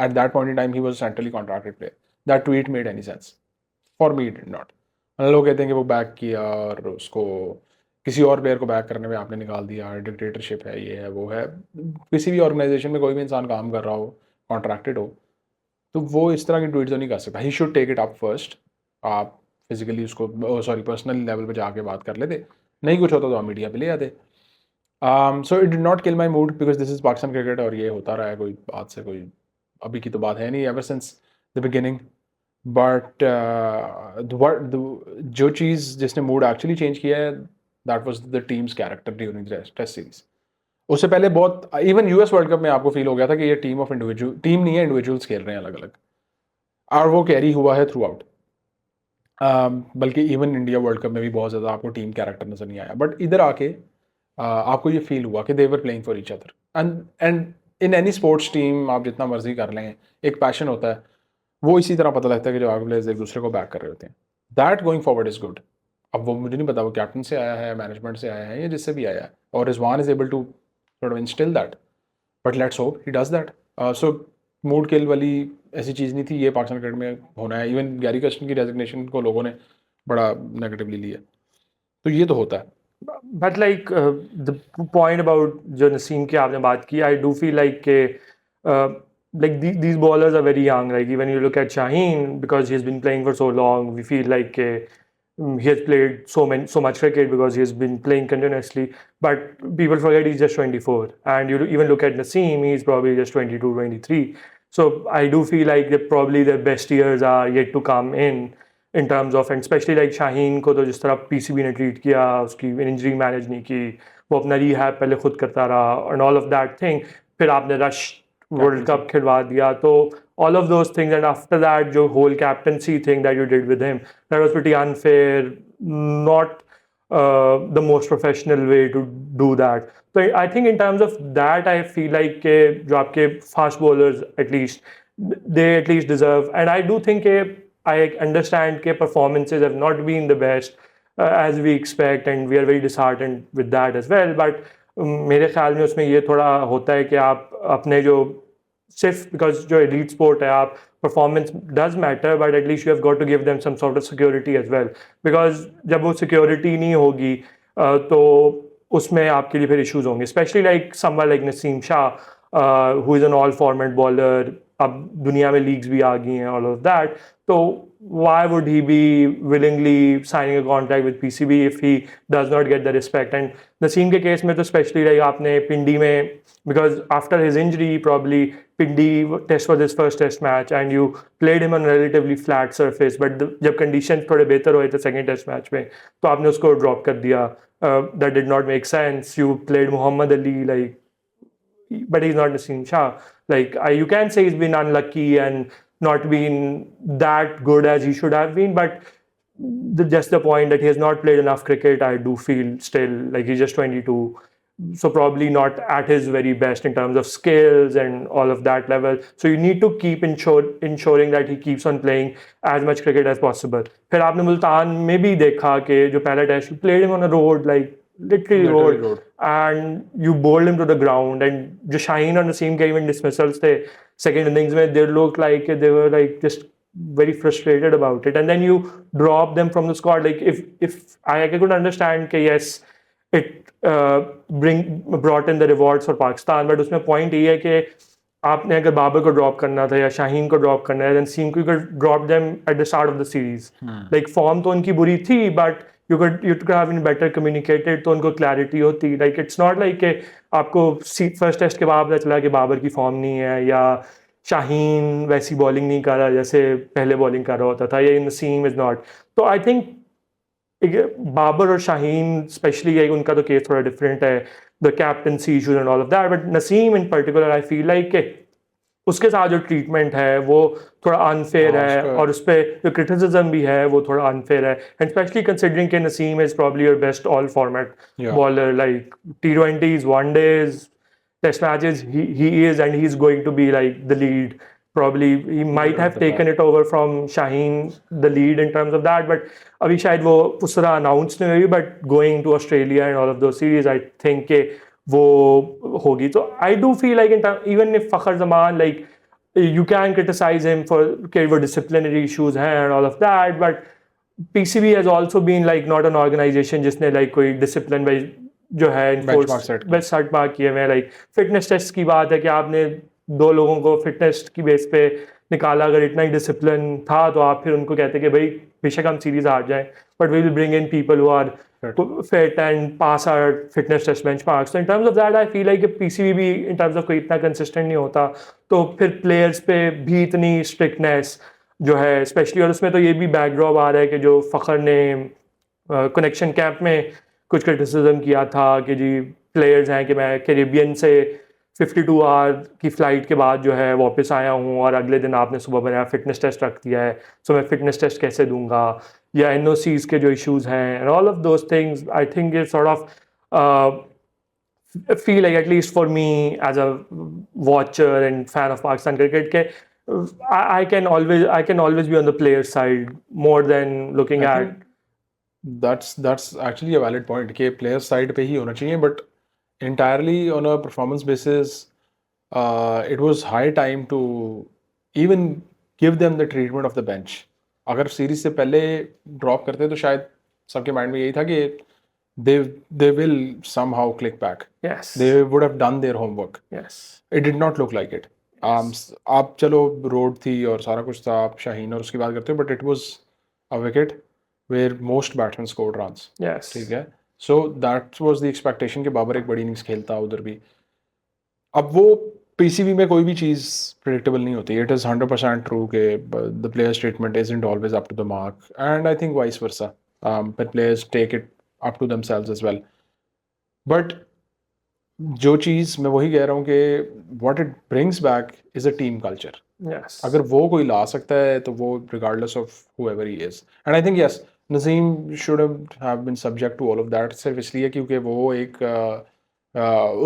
at that point in time he was centrally contracted player. That tweet made any sense for me, did not. लोग कहते हैं कि वो बैक किया और उसको किसी और प्लेयर को बैक करने में आपने निकाल दिया, डिक्टेटरशिप है, ये है, वो है। किसी भी ऑर्गेनाइजेशन में कोई भी इंसान काम कर रहा हो, कॉन्ट्रैक्टेड हो, तो वो इस तरह की ट्वीट तो नहीं कर सकता। He should take it up first. आप फिजिकली उसको, सॉरी, पर्सनल लेवल पे जाके बात कर लेते, नहीं कुछ होता तो आप मीडिया पे ले आते। So it did not kill my mood because this is Pakistan cricket, और ये होता रहा है, कोई बात से कोई अभी की तो बात है नहीं, ever since the beginning. But जो चीज़ जिसने मूड एक्चुअली चेंज किया है, that was the team's character during test series. उससे पहले बहुत, इवन यूएस वर्ल्ड कप में आपको फील हो गया था कि ये टीम ऑफ इंडिविजुअल, टीम नहीं है, इंडिविजुअल्स खेल रहे हैं अलग अलग, और वो कैरी हुआ है थ्रू आउट। बल्कि इवन इंडिया वर्ल्ड कप में भी बहुत ज़्यादा आपको टीम कैरेक्टर नज़र नहीं आया, बट इधर आके आपको ये फील हुआ कि they were playing for each other. And in any sports team आप जितना मर्जी कर लें, एक पैशन होता है, वो इसी तरह पता लगता है कि जो आगे प्लेयर्स एक दूसरे को बैक कर रहे होते हैं। That going forward is good. अब वो मुझे नहीं पता वो कैप्टन से आया है, मैनेजमेंट से आया है, या जिससे भी आया है, और Rizwan is able to sort of instil that, but let's hope he does that. So mood kill वाली ऐसी चीज़ नहीं थी, ये पाकिस्तान क्रिकेट में होना है। इवन गैरी कर्स्टन की रेजिग्नेशन को लोगों ने बड़ा नेगेटिवली लिया, तो ये तो होता है। But like the point about जो नसीम की आपने बात की, I do feel like these bowlers are very young. Like even you look at Shaheen, because he's been playing for so long, we feel like he has played so much cricket because he has been playing continuously. But people forget he's just 24, and you even look at Naseem, he's probably just 22, 23. So I do feel like that probably the best years are yet to come in terms of, and especially like Shaheen को तो जिस तरह PCB ने treat किया, उसकी injury manage नहीं की, वो अपना रिहैब पहले खुद करता रहा and all of that thing, फिर आपने रश वर्ल्ड कप खिलवा दिया, तो all of those things, and after that जो whole captaincy thing that you did with him, that was pretty unfair, not the most professional way to do that. So I think in terms of that, I feel like जो आपके fast bowlers at least, they at least deserve, and I do think I understand that performances have not been the best as we expect, and we are very disheartened with that as well. But मेरे ख्याल में उसमें ये थोड़ा होता है कि आप अपने जो सिर्फ बिकॉज जो एलीट स्पोर्ट है, आप performance does matter, but at least you have got to give them some sort of security as well, because जब वो सिक्योरिटी नहीं होगी तो उसमें आपके लिए फिर इश्यूज होंगे, specially like someone like Naseem Shah who is an all format bowler. अब दुनिया में लीग्स भी आ गई हैं, ऑल ऑफ दैट, तो why would he be willingly signing a contract with PCB if he does not get the respect? And Naseem के case में तो especially like आपने पिंडी में, because after his injury probably Pindi test was his first test match and you played him on a relatively flat surface, but जब conditions थोड़े बेहतर हुए थे second test match में, तो आपने उसको drop कर दिया. That did not make sense. You played Muhammad Ali, like, but he's not Naseem Shah. Like you can say he's been unlucky and not been that good as he should have been, but just the point that he has not played enough cricket, I do feel still like he's just 22. So probably not at his very best in terms of skills and all of that level. So you need to keep ensuring that he keeps on playing as much cricket as possible. फिर आपने मुल्तान में भी देखा कि जो पहला test, you played him on a road, like literally road, and you bowled him to the ground. And जो Shaheen and Naseem के even dismissals थे second innings में, they looked like they were like just very frustrated about it. And then you drop them from the squad. Like if I could understand कि yes, it brought in the rewards for Pakistan, but उसमें point ये है कि आपने अगर बाबर को drop करना था या शाहीन को ड्रॉप करना है, then seem you could drop them at the start of the series. Like form तो उनकी बुरी थी, but you could have been better communicated, तो उनको clarity होती. Like it's not like कि आपको first test के बाद पता चला कि बाबर की फॉर्म नहीं है या शाहीन वैसी बॉलिंग नहीं कर रहा जैसे पहले बॉलिंग कर रहा होता था, या नसीम इज नॉट. तो आई थिंक बाबर और शाहीन स्पेशली उनका तो केस थोड़ा डिफरेंट है, the captaincy issues and all of that. But Naseem in particular I feel like उसके साथ जो ट्रीटमेंट है वो थोड़ा अनफेयर है, और उस पर जो क्रिटिसिज्म भी है वो थोड़ा अनफेयर है. एंड स्पेशली कंसिडरिंग कि Naseem is probably your best all format bowler, like T20s, one-days, test matches, he is, and he's going to be like the lead. Probably he might have taken it over from Shaheen, the lead in terms of that, but अभी शायद वो उस तरह announce नहीं हुई, but going to Australia and all of those series, I think के वो होगी. So I do feel like even if Fakhar Zaman, like you can criticize him for कि वो disciplinary issues हैं and all of that, but PCB has also been like not an organization जिसने like कोई discipline by जो है set mark किए हुए. Like fitness test की बात है कि आपने दो लोगों को फिटनेस की बेस पे निकाला. अगर इतना ही डिसिप्लिन था तो आप फिर उनको कहते कि भाई बेशक हम सीरीज हार जाएं, but we will bring in people who are fit and pass our fitness test benchmarks. तो in terms of that I feel like PCB भी इन टर्म्स ऑफ कोई इतना कंसिस्टेंट नहीं होता, तो फिर प्लेयर्स पे भी इतनी स्ट्रिक्टनेस जो है स्पेशली. और उसमें तो ये भी बैकड्रॉप आ रहा है कि जो फखर ने कनेक्शन कैंप में कुछ क्रिटिसिज्म किया था कि जी प्लेयर्स हैं कि मैं कैरिबियन से 52 आवर की फ़्लाइट के बाद जो है वापस आया हूँ और अगले दिन आपने सुबह बनाया फ़िटनेस टेस्ट रख दिया है, सो मैं फ़िटनेस टेस्ट कैसे दूंगा, या NOCs के जो इश्यूज़ हैं and all of those things. I think it sort of feel like, at least for me as a watcher and fan of Pakistan cricket, I can always be on the player side more than looking at. That's actually a valid point कि player side पे ही होना चाहिए, but entirely on a performance basis, it was high time to even give them the treatment of the bench. अगर series से पहले drop करते तो शायद सबके माइंड में यही था कि they will somehow click back. Yes. They would have done their homework. Yes. It did not look like it. आप चलो रोड थी और सारा कुछ था, आप शाहीन और उसकी बात करते हो, but it was a wicket where most batsmen scored runs. Yes. ठीक है. So that was the expectation कि बाबर एक बड़ी इनिंग्स खेलता उधर भी. अब वो पीसीबी में कोई भी चीज़ predictable नहीं होती. It is 100% true कि the players treatment isn't always up to the mark, and I think vice versa. But players take it up to themselves as well. But जो चीज़ मैं वही कह रहा हूँ कि what it brings back is a team culture. Yes. अगर वो कोई ला सकता है तो वो regardless of whoever he is. And I think yes, Naseem should have been subject to all of that, सिर्फ इसलिए क्योंकि वो एक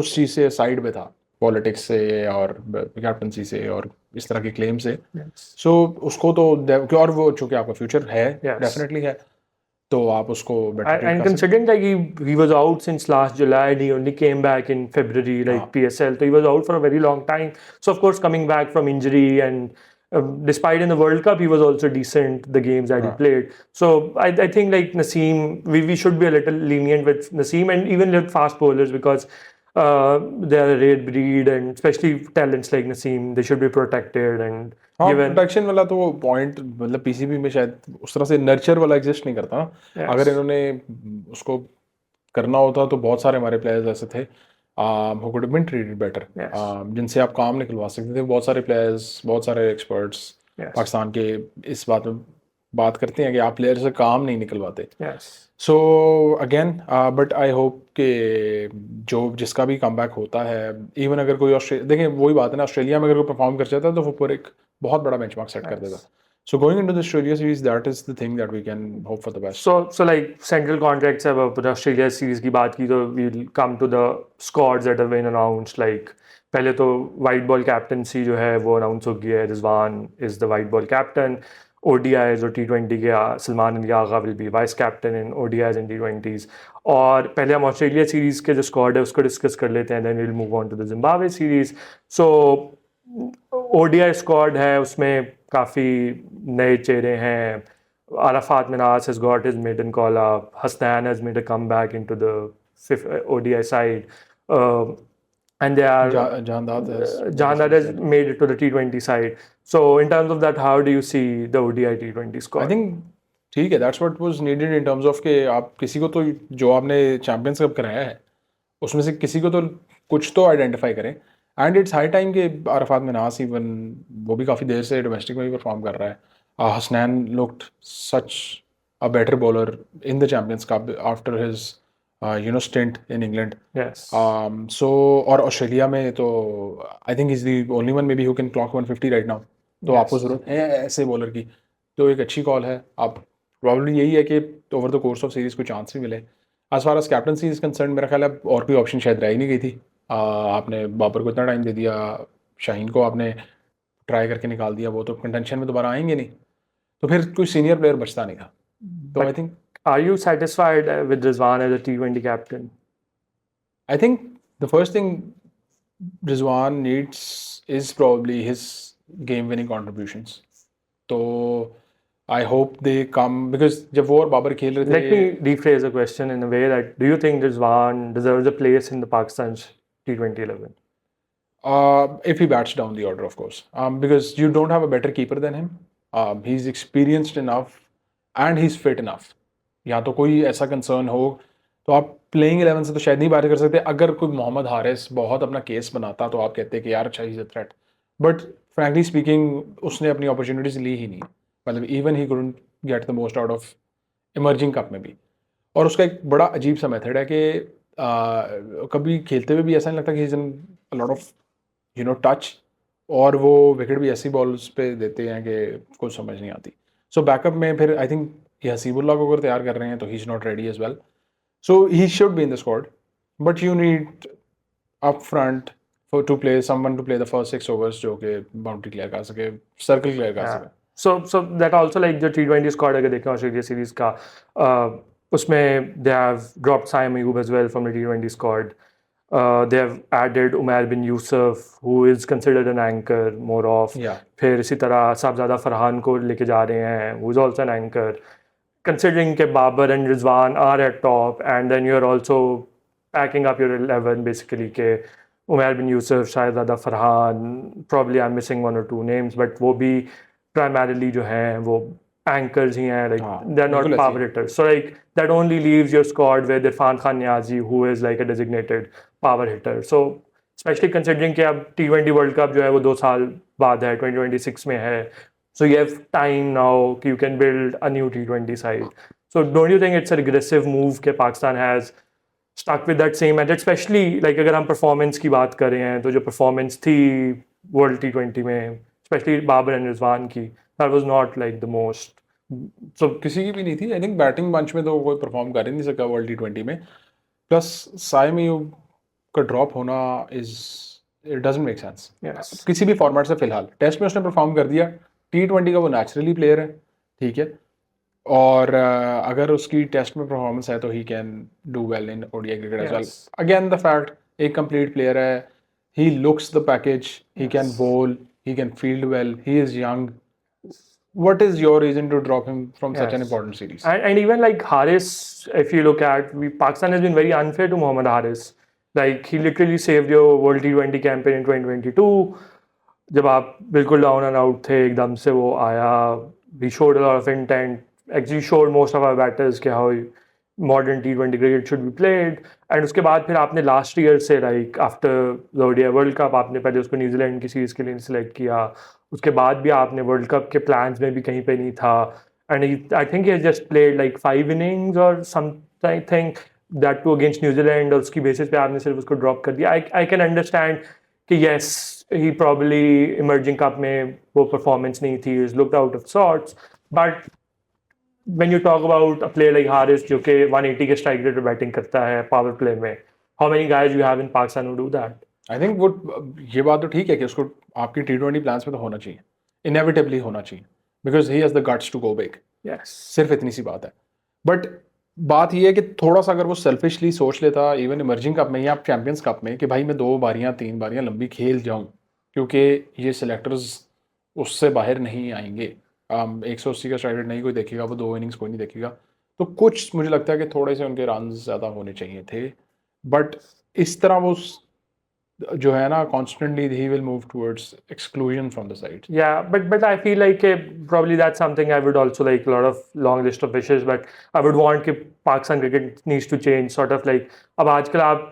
उस चीज़ से साइड पे था, पॉलिटिक्स से और कैप्टनसी से और इस तरह के क्लेम से. सो उसको तो और वो चूँकि आपका फ्यूचर है, डेफिनेटली है, तो आप उसको better and considering that he was out since last July and he only came back in February, like PSL, so he was out for a very long time. So of course coming back from injury and despite in the World Cup he was also decent the games that he played. So I think like Naseem, we should be a little lenient with Naseem and even with fast bowlers because they are a rare breed and especially talents like Naseem, they should be protected and given. Protection वाला तो point मतलब PCB में शायद उस तरह से nurture वाला exist नहीं करता. अगर इन्होंने उसको करना होता तो बहुत सारे हमारे प्लेयर्स ऐसे थे who could have been treated better, जिनसे आप काम निकलवा सकते थे. बहुत सारे प्लेयर्स, बहुत सारे एक्सपर्ट्स पाकिस्तान के इस बात में बात करते हैं कि आप प्लेयर से काम नहीं निकलवाते. So again but I hope कि जो जिसका भी कम बैक होता है, इवन अगर कोई ऑस्ट्रेलिया, देखिए वही बात है ना, ऑस्ट्रेलिया में अगर कोई परफॉर्म कर जाता है तो वो पूरे एक बहुत बड़ा बेंचमार्क सेट कर देता. So going into the Australia series, that is the thing that we can hope for the best. So like central contracts have अब Australia series की बात की तो we'll come to the squads that have been announced. Like पहले तो white ball captaincy जो है वो announce हो गई है. Rizwan is the white ball captain. ODIs और T20 के Salman Ali Agha will be vice captain in ODIs and T20s. और पहले हम ऑस्ट्रेलिया सीरीज के जो स्क्वाड है उसको डिस्कस कर लेते हैं. Then we'll move on to the Zimbabwe series. So ODI squad है उसमें काफ़ी नए चेहरे हैं. Arafat Minas has got his maiden call up. Hasnan has made a comeback into the ODI side. And they are Jandad has made it to the T20 side. So in terms of that, how do you see the ODI T20 squad? I think ठीक है, that's what was needed in terms of कि आप किसी को तो जो आपने champions cup कराया है उसमें से किसी को तो कुछ तो आइडेंटिफाई करें. एंड इट्स हाई टाइम कि अरफात मिनास इवन वो भी काफ़ी देर से डोमेस्टिक में भी परफॉर्म कर रहा है. Hasnain looked such a better bowler in the champions cup after his stint in England. Yes. So और ऑस्ट्रेलिया में तो I think is the only one may be who can clock 150 right now. तो आपको ज़रूरत है ऐसे बॉलर की, तो एक अच्छी कॉल है. आप प्रॉब्लम यही है कि over the course of series को चांस भी मिले. As far as captaincy is concern मेरा ख्याल है और कोई ऑप्शन शायद रह ही नहीं गई थी. आपने बाबर को इतना टाइम दे दिया, शाहीन को आपने ट्राई करके निकाल दिया, वो तो कंटेंशन में दोबारा आएंगे नहीं, तो फिर कोई सीनियर प्लेयर बचता नहीं था. तो I think Are you satisfied with Rizwan as a T20 captain? I think the first thing Rizwan needs is probably his game-winning contributions. So I hope they come because जब वो और बाबर खेल रहे थे. Let me rephrase the question in a way that do you think Rizwan deserves a place in the Pakistan's T20 11? If he bats down the order, of course, because you don't have a better keeper than him. He's experienced enough and he's fit enough. या तो कोई ऐसा concern हो तो आप playing 11 से तो शायद नहीं बात कर सकते. अगर कोई मोहम्मद हारिस बहुत अपना केस बनाता तो आप कहते कि यार अच्छा he is a threat, but frankly speaking उसने अपनी अपॉर्चुनिटीज ली ही नहीं. मतलब even he couldn't get the most out of emerging cup में भी. और उसका एक बड़ा अजीब सा मेथड है कि कभी खेलते हुए भी ऐसा नहीं लगता कि इन लॉट ऑफ टच, और वो विकेट भी ऐसी बॉल्स पे देते हैं कि कुछ समझ नहीं आती. सो बैकअप में फिर आई थिंक ये हसीबुल्ला को अगर तैयार कर रहे हैं तो he is not ready as well. So he should be in the squad, but you need up front for to play someone to play the first 6 overs जो कि बाउंड्री क्लियर कर सके, सर्कल क्लियर कर सके. So that also like जो T20 squad अगर देखें Australia series का उसमें they have dropped Saim Ayub as well from the T20 squad. They have added Umair bin Yusuf, who is considered an anchor more of. फिर इसी तरह साहबजादा फरहान को लेके जा रहे हैं, who is also an anchor. Considering that Babar and Rizwan are at top, and then you're also packing up your 11 basically के Umair bin Yusuf, Shahzada Farhan, probably I'm missing one or two names, but वो भी primarily जो हैं वो anchors ही हैं, like they're not power hitters. So like that only leaves your squad with Irfan Khan Niazi, who is like a designated power hitter. So especially considering कि अब T20 World Cup जो है वो 2 साल बाद है, 2026 में है. So you have time now, you can build a new T20 side. So don't you think it's a regressive move कि Pakistan has stuck with that same method, especially like अगर हम performance की बात कर रहे हैं तो जो performance थी World T20 में, especially Babar and Rizwan की, that was not like the most. So किसी की भी नहीं थी. I think बैटिंग बंच में तो कोई परफॉर्म कर ही नहीं सका वर्ल्ड T20 में. प्लस साइम अयूब का ड्रॉप होना इट डजंट मेक सेंस किसी भी फॉर्मेट से. फिलहाल टेस्ट में उसने परफॉर्म कर दिया, T20 का वो नेचुरली प्लेयर है, ठीक है, और अगर उसकी टेस्ट में परफॉर्मेंस है तो he can do well in ODI cricket as well. Again the fact एक कंप्लीट प्लेयर है, he looks the package, he can bowl, he can field well, he is young. What is your reason to drop him from such an important series? And even like Haris, if you look at, Pakistan has been very unfair to Mohammad Haris. Like he literally saved your World T20 campaign in 2022. जब आप बिल्कुल down and out थे एकदम से वो आया. We showed a lot of intent. Actually showed most of our batters कि how modern T20 cricket should be played. And उसके बाद फिर आपने लास्ट ईयर से like after the ODI World Cup आपने पहले उसको न्यूजीलैंड की सीरीज के लिए सिलेक्ट किया, उसके बाद भी आपने वर्ल्ड कप के प्लान्स में भी कहीं पे नहीं था. And I think he has just played like 5 innings और something that too against New Zealand, और उसकी बेसिस पे आपने सिर्फ उसको ड्रॉप कर दिया. आई कैन अंडरस्टैंड कि yes he probably emerging cup में वो performance नहीं थी, he's looked out of sorts. But when you talk about a player like Haris जो कि 180 के strike rate पे batting करता है power play में, how many guys you have in Pakistan who do that? I think वो ये बात तो ठीक है कि उसको आपकी T20 प्लान्स में तो होना चाहिए, इनएविटेबली होना चाहिए, because he has the guts to go big. Yes. सिर्फ इतनी सी बात है. बट बात ये है कि थोड़ा सा अगर वो सेल्फिशली सोच लेता इवन इमर्जिंग कप में या चैंपियंस कप में कि भाई मैं 2 बारियां 3 बारियां लंबी खेल जाऊं, क्योंकि ये सिलेक्टर्स उससे बाहर नहीं आएंगे. 180 का स्ट्राइक रेट नहीं कोई देखेगा, वो 2 इनिंग्स कोई नहीं देखेगा, तो कुछ मुझे लगता है कि थोड़े से उनके रन ज़्यादा होने चाहिए थे. बट इस तरह वो जो है ना constantly he will move towards exclusion from the side. Yeah, but I feel like probably that's something I would also like a lot of long list of wishes, but I would want कि Pakistan cricket needs to change sort of like अब आजकल आप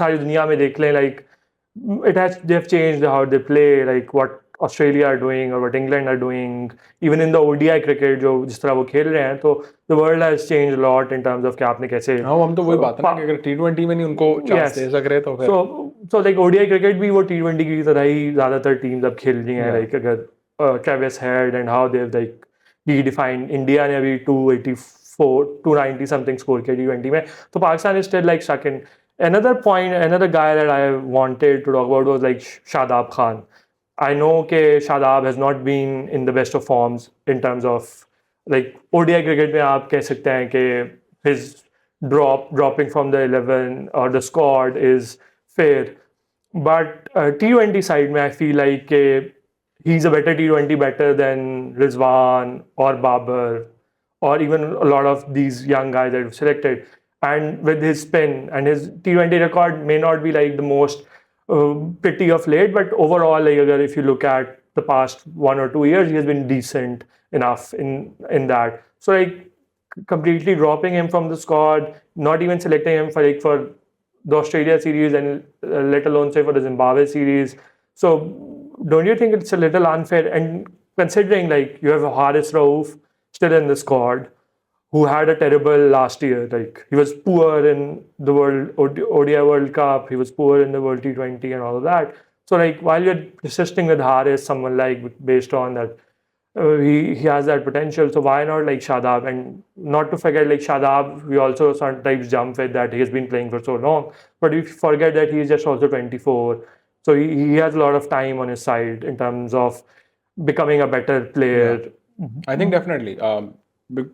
सारी दुनिया में देख लें like they've changed how they play, like what Australia are doing or what England are doing, even in the ODI cricket जो जिस तरह वो खेल रहे हैं, तो the world has changed a lot in terms of कि आपने कैसे हाँ, हम तो वही बात है ना कि अगर T20 में नहीं उनको चांस दे सक रहे तो फिर so like ODI cricket भी वो T20 की तरह ही ज़्यादातर टीम्स अब खेल रही हैं. like अगर Travis Head and how they've like redefined, India ने अभी 284 290 something score किया T20 में, तो Pakistan is still like stuck in. Another guy that I wanted to talk about was like Shadab Khan. I know कि Shadab has not been in the best of forms in terms of like ODI cricket में आप कह सकते हैं कि his dropping from the 11 or the squad is fair, but T20 side में I feel like he's a better T20 better than Rizwan or Babar or even a lot of these young guys that we've selected. And with his spin and his T20 record may not be like the most pretty of late, but overall like अगर if you look at the past 1 or 2 years, he has been decent enough in that. So like completely dropping him from the squad, not even selecting him for the Australia series and let alone say for the Zimbabwe series. So don't you think it's a little unfair? And considering like you have Haris Rauf still in the squad, who had a terrible last year, like he was poor in the ODI World Cup, he was poor in the World T20 and all of that. So like while you're persisting with Haris, someone like based on that he has that potential, so why not like Shadab? And not to forget like Shadab, we also sometimes jump with that he has been playing for so long, but if you forget that he is just also 24, so he has a lot of time on his side in terms of becoming a better player. Yeah. I think definitely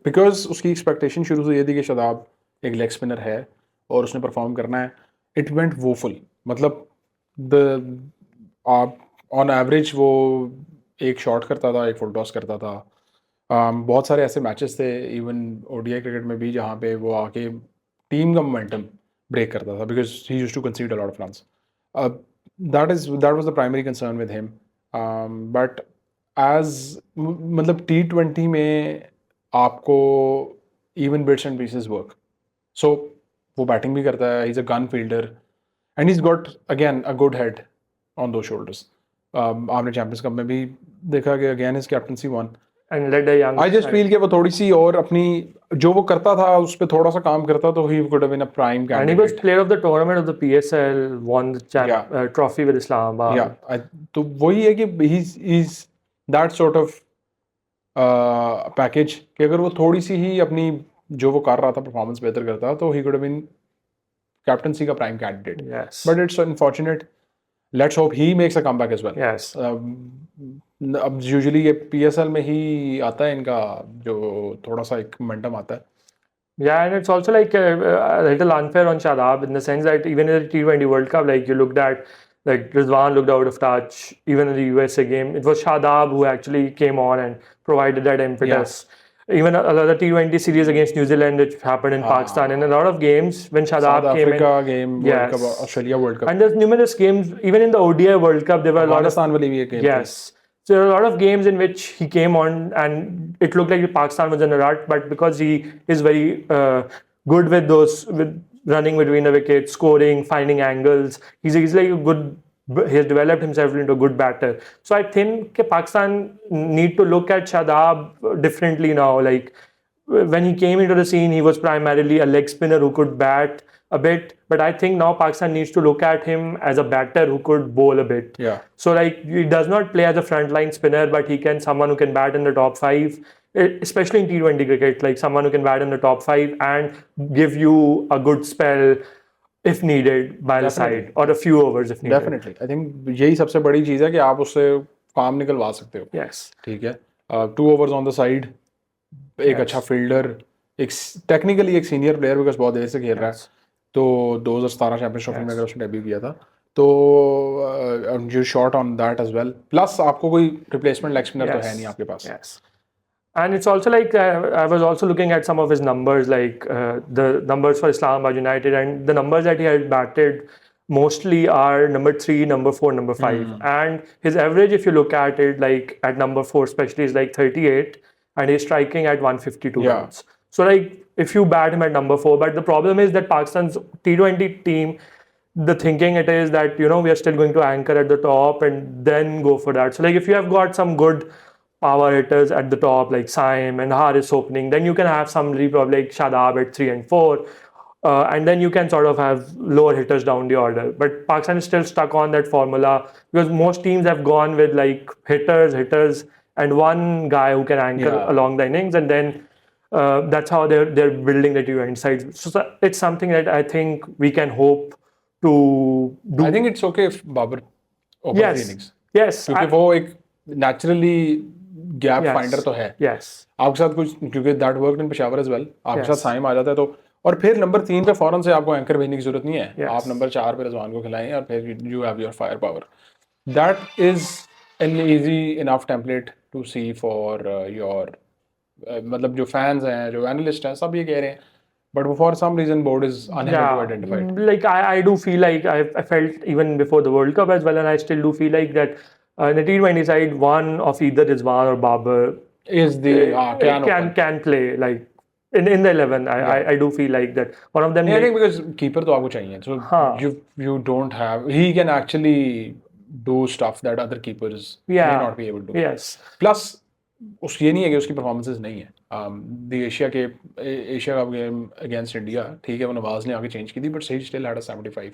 because उसकी expectation शुरू से ये थी कि शदाब एक leg spinner है और उसने परफॉर्म करना है. इट वेंट वोफुल, मतलब ऑन एवरेज वो एक शॉट करता था, एक फुल टॉस करता था. बहुत सारे ऐसे मैचेस थे इवन ओडीआई क्रिकेट में भी जहाँ पे वो आके टीम का मोमेंटम ब्रेक करता था because he used to concede a lot of runs. That was the primary concern with him. But as मतलब T20 में आपको even bits and pieces work. So वो बैटिंग भी करता है, he is a gun fielder and he is got again a good head on दो shoulders. आपने champions cup में भी देखा कि again his captaincy won. And let the young I just feel कि वो थोड़ी सी और अपनी जो वो करता था उस पर थोड़ा सा काम करता तो he could have been a prime and he candidate. was player of the tournament of the PSL, won the trophy with Islamabad. या तो वही है कि he is that sort of package कि अगर वो थोड़ी सी ही अपनी जो वो कर रहा था परफॉर्मेंस बेहतर करता तो he could have been captaincy का prime candidate. Yes. But it's unfortunate. Let's hope he makes a comeback as well. Yes. अब यूजुअली ये PSL में ही आता है इनका जो थोड़ा सा एक मोमेंटम आता है. Yeah, and it's also like a little unfair on Shadab in the sense that even in the T20 World Cup, like you looked at, like Rizwan looked out of touch. Even in the USA game, it was Shadab who actually came on and provided that impetus. Even another T20 series against New Zealand, which happened in Pakistan, and a lot of games when Shadab South came Africa in. game, Yes. World Cup, Australia World Cup. And there's numerous games, even in the ODI World Cup, there were a lot of Afghanistan वाली भी एक game yes. So there are a lot of games in which he came on and it looked like Pakistan was in a rut, but because he is very good with running between the wickets, scoring, finding angles, he's like a good. He has developed himself into a good batter. So I think Pakistan need to look at Shadab differently now. Like when he came into the scene, he was primarily a leg spinner who could bat a bit. But I think now Pakistan needs to look at him as a batter who could bowl a bit. Yeah. So like he does not play as a frontline spinner, but he can someone who can bat in the top five, especially in T20 cricket, like someone who can bat in the top five and give you a good spell if needed by the side or a few overs if needed. Definitely I think यही सबसे बड़ी चीज़ है कि आप उससे काम निकलवा सकते हो. Yes. ठीक है. 2 overs ऑन द साइड, एक अच्छा फील्डर, एक टेक्निकली एक सीनियर प्लेयर बिकॉज बहुत देर से खेल रहा है. तो 2017 चैंपियंस ट्रॉफी में अगर उसने डेब्यू किया था तो you shot on that as well. Plus आपको कोई रिप्लेसमेंट लेग स्पिनर तो है नहीं आपके पास. Yes. And it's also like I was also looking at some of his numbers, like the numbers for Islamabad United, and the numbers that he had batted mostly are number 3, number 4, number 5. And his average, if you look at it, like at number 4 especially, is like 38, and he's striking at 152 runs. So like if you bat him at number 4, but the problem is that Pakistan's T20 team, the thinking it is that, you know, we are still going to anchor at the top and then go for that. So like if you have got some good power hitters at the top like Saim and Haris opening, then you can have somebody probably like Shadab at 3 and 4, and then you can sort of have lower hitters down the order. But Pakistan is still stuck on that formula because most teams have gone with like hitters and one guy who can anchor along the innings, and then that's how they're building the T20 sides. So it's something that I think we can hope to do. I think it's okay if Babar opens the innings. Yes. क्योंकि वो एक naturally gap finder तो है. आपके साथ कुछ, क्योंकि that worked in Peshawar as well, आपके साथ साइम आ जाता है तो, और फिर नंबर 3 पे फौरन से आपको एंकर भेजने की जरूरत नहीं है. आप नंबर 4 पे रिजवान को खिलाएं और फिर you have your firepower. That is an easy enough template to see for your, मतलब जो फैंस हैं, जो एनालिस्ट हैं, सब ये कह रहे हैं. But for some reason, board is unable to identify it. Like I do feel like I felt even before the World Cup as well, and I still do feel like that in the T20 side, one of either Rizwan or Babar is the can play like in the 11. I do feel like that one of them. I think because keeper तो आपको चाहिए, so you don't have. He can actually do stuff that other keepers may not be able to. Yes. Plus ये नहीं है कि उसकी performances नहीं है. The Asia cup game against India, ठीक है, वो नवाज ने आगे चेंज की थी, बट सही स्टिल हैड अ 75.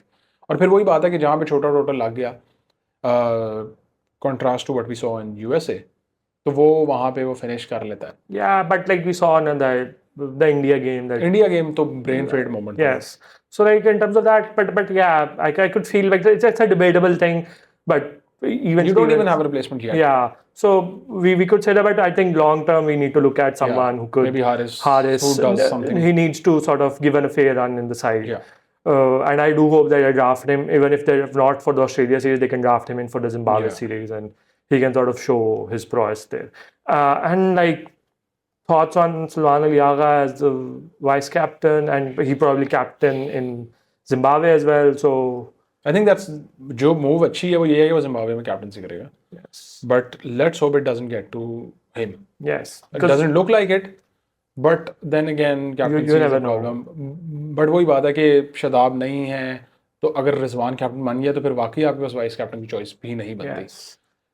और फिर वही बात है कि जहाँ पे छोटा टोटल लग गया, contrast to what we saw in USA, तो वो वहाँ पे वो फिनिश कर लेता है. Yeah, but like we saw in the India game, तो brain fade moment. Yes. So like in terms of that, but yeah, I could feel like it's a debatable thing, but even you don't even have a replacement yet. Yeah. So we could say that, but I think long term we need to look at someone who could, maybe Haris who does something. He needs to sort of give a fair run in the side. Yeah. And I do hope that they draft him, even if they're not for the Australia series, they can draft him in for the Zimbabwe series, and he can sort of show his prowess there. And like thoughts on Salman Ali Agha as the vice captain, and he probably captain in Zimbabwe as well. So I think that's जो move अच्छी है वो ये है कि वो Zimbabwe में captaincy करेगा. Yes. But let's hope it doesn't get to him. Yes. It doesn't look like it. But then again, captaincy is a problem. But वही बात है कि शदाब नहीं है, तो अगर रिजवान कैप्टन बन गया तो फिर वाकई आपके पास वाइस कैप्टन की चॉइस भी नहीं बनती.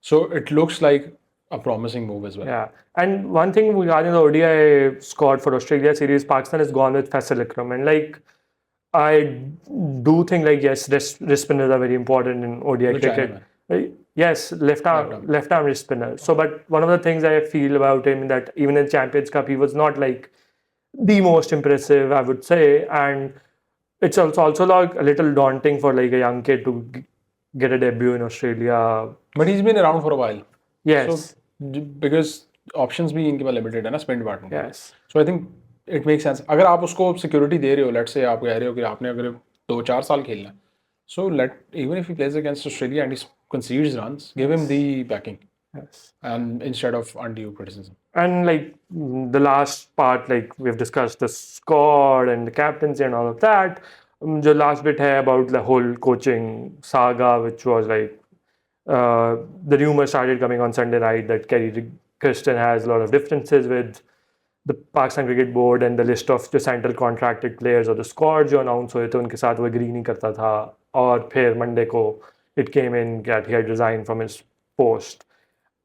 So it looks like a promising move as well. Yeah. And one thing regarding the ODI squad for Australia series, Pakistan has gone with Faisal Ikram, and like I do think like yes, wrist spinners are very important in ODI cricket. Yes, left arm wrist spinner. So, but one of the things I feel about him that even in Champions Cup, he was not like the most impressive, I would say, and it's also like a little daunting for like a young kid to get a debut in Australia. But he's been around for a while. Yes. So, because options भी इनके पास limited है ना spin department. Yes. So I think it makes sense. अगर आप उसको security दे रहे हो, let's say आप कह रहे हो कि आपने अगर 2-4 साल खेलना, so even if he plays against Australia and he concedes runs, give him the backing. Yes. And instead of undue criticism. And like the last part, like we've discussed the squad and the captaincy and all of that. The last bit here about the whole coaching saga, which was like the rumor started coming on Sunday night that Gary Kirsten has a lot of differences with the Pakistan Cricket Board and the list of the central contracted players or the squad जो announce हुए थे उनके साथ वो agree नहीं करता था, और फिर Monday को it came in that he had resigned from his post,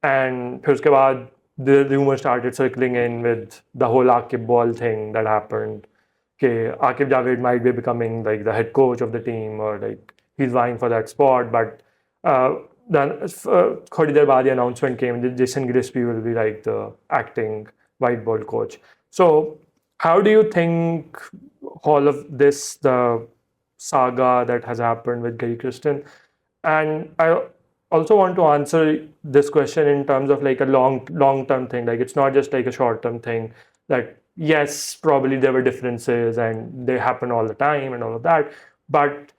and फिर उसके बाद the rumor started circling in with the whole Akib Ball thing that happened. Okay, Akib Javed might be becoming like the head coach of the team, or like he's vying for that spot. But then थोड़ी देर बाद the announcement came that Jason Gillespie will be like the acting white ball coach. So how do you think all of this, the saga that has happened with Gary Kirsten, and I also want to answer this question in terms of like a long term thing. Like it's not just like a short term thing. That yes, probably there were differences and they happen all the time and all of that, but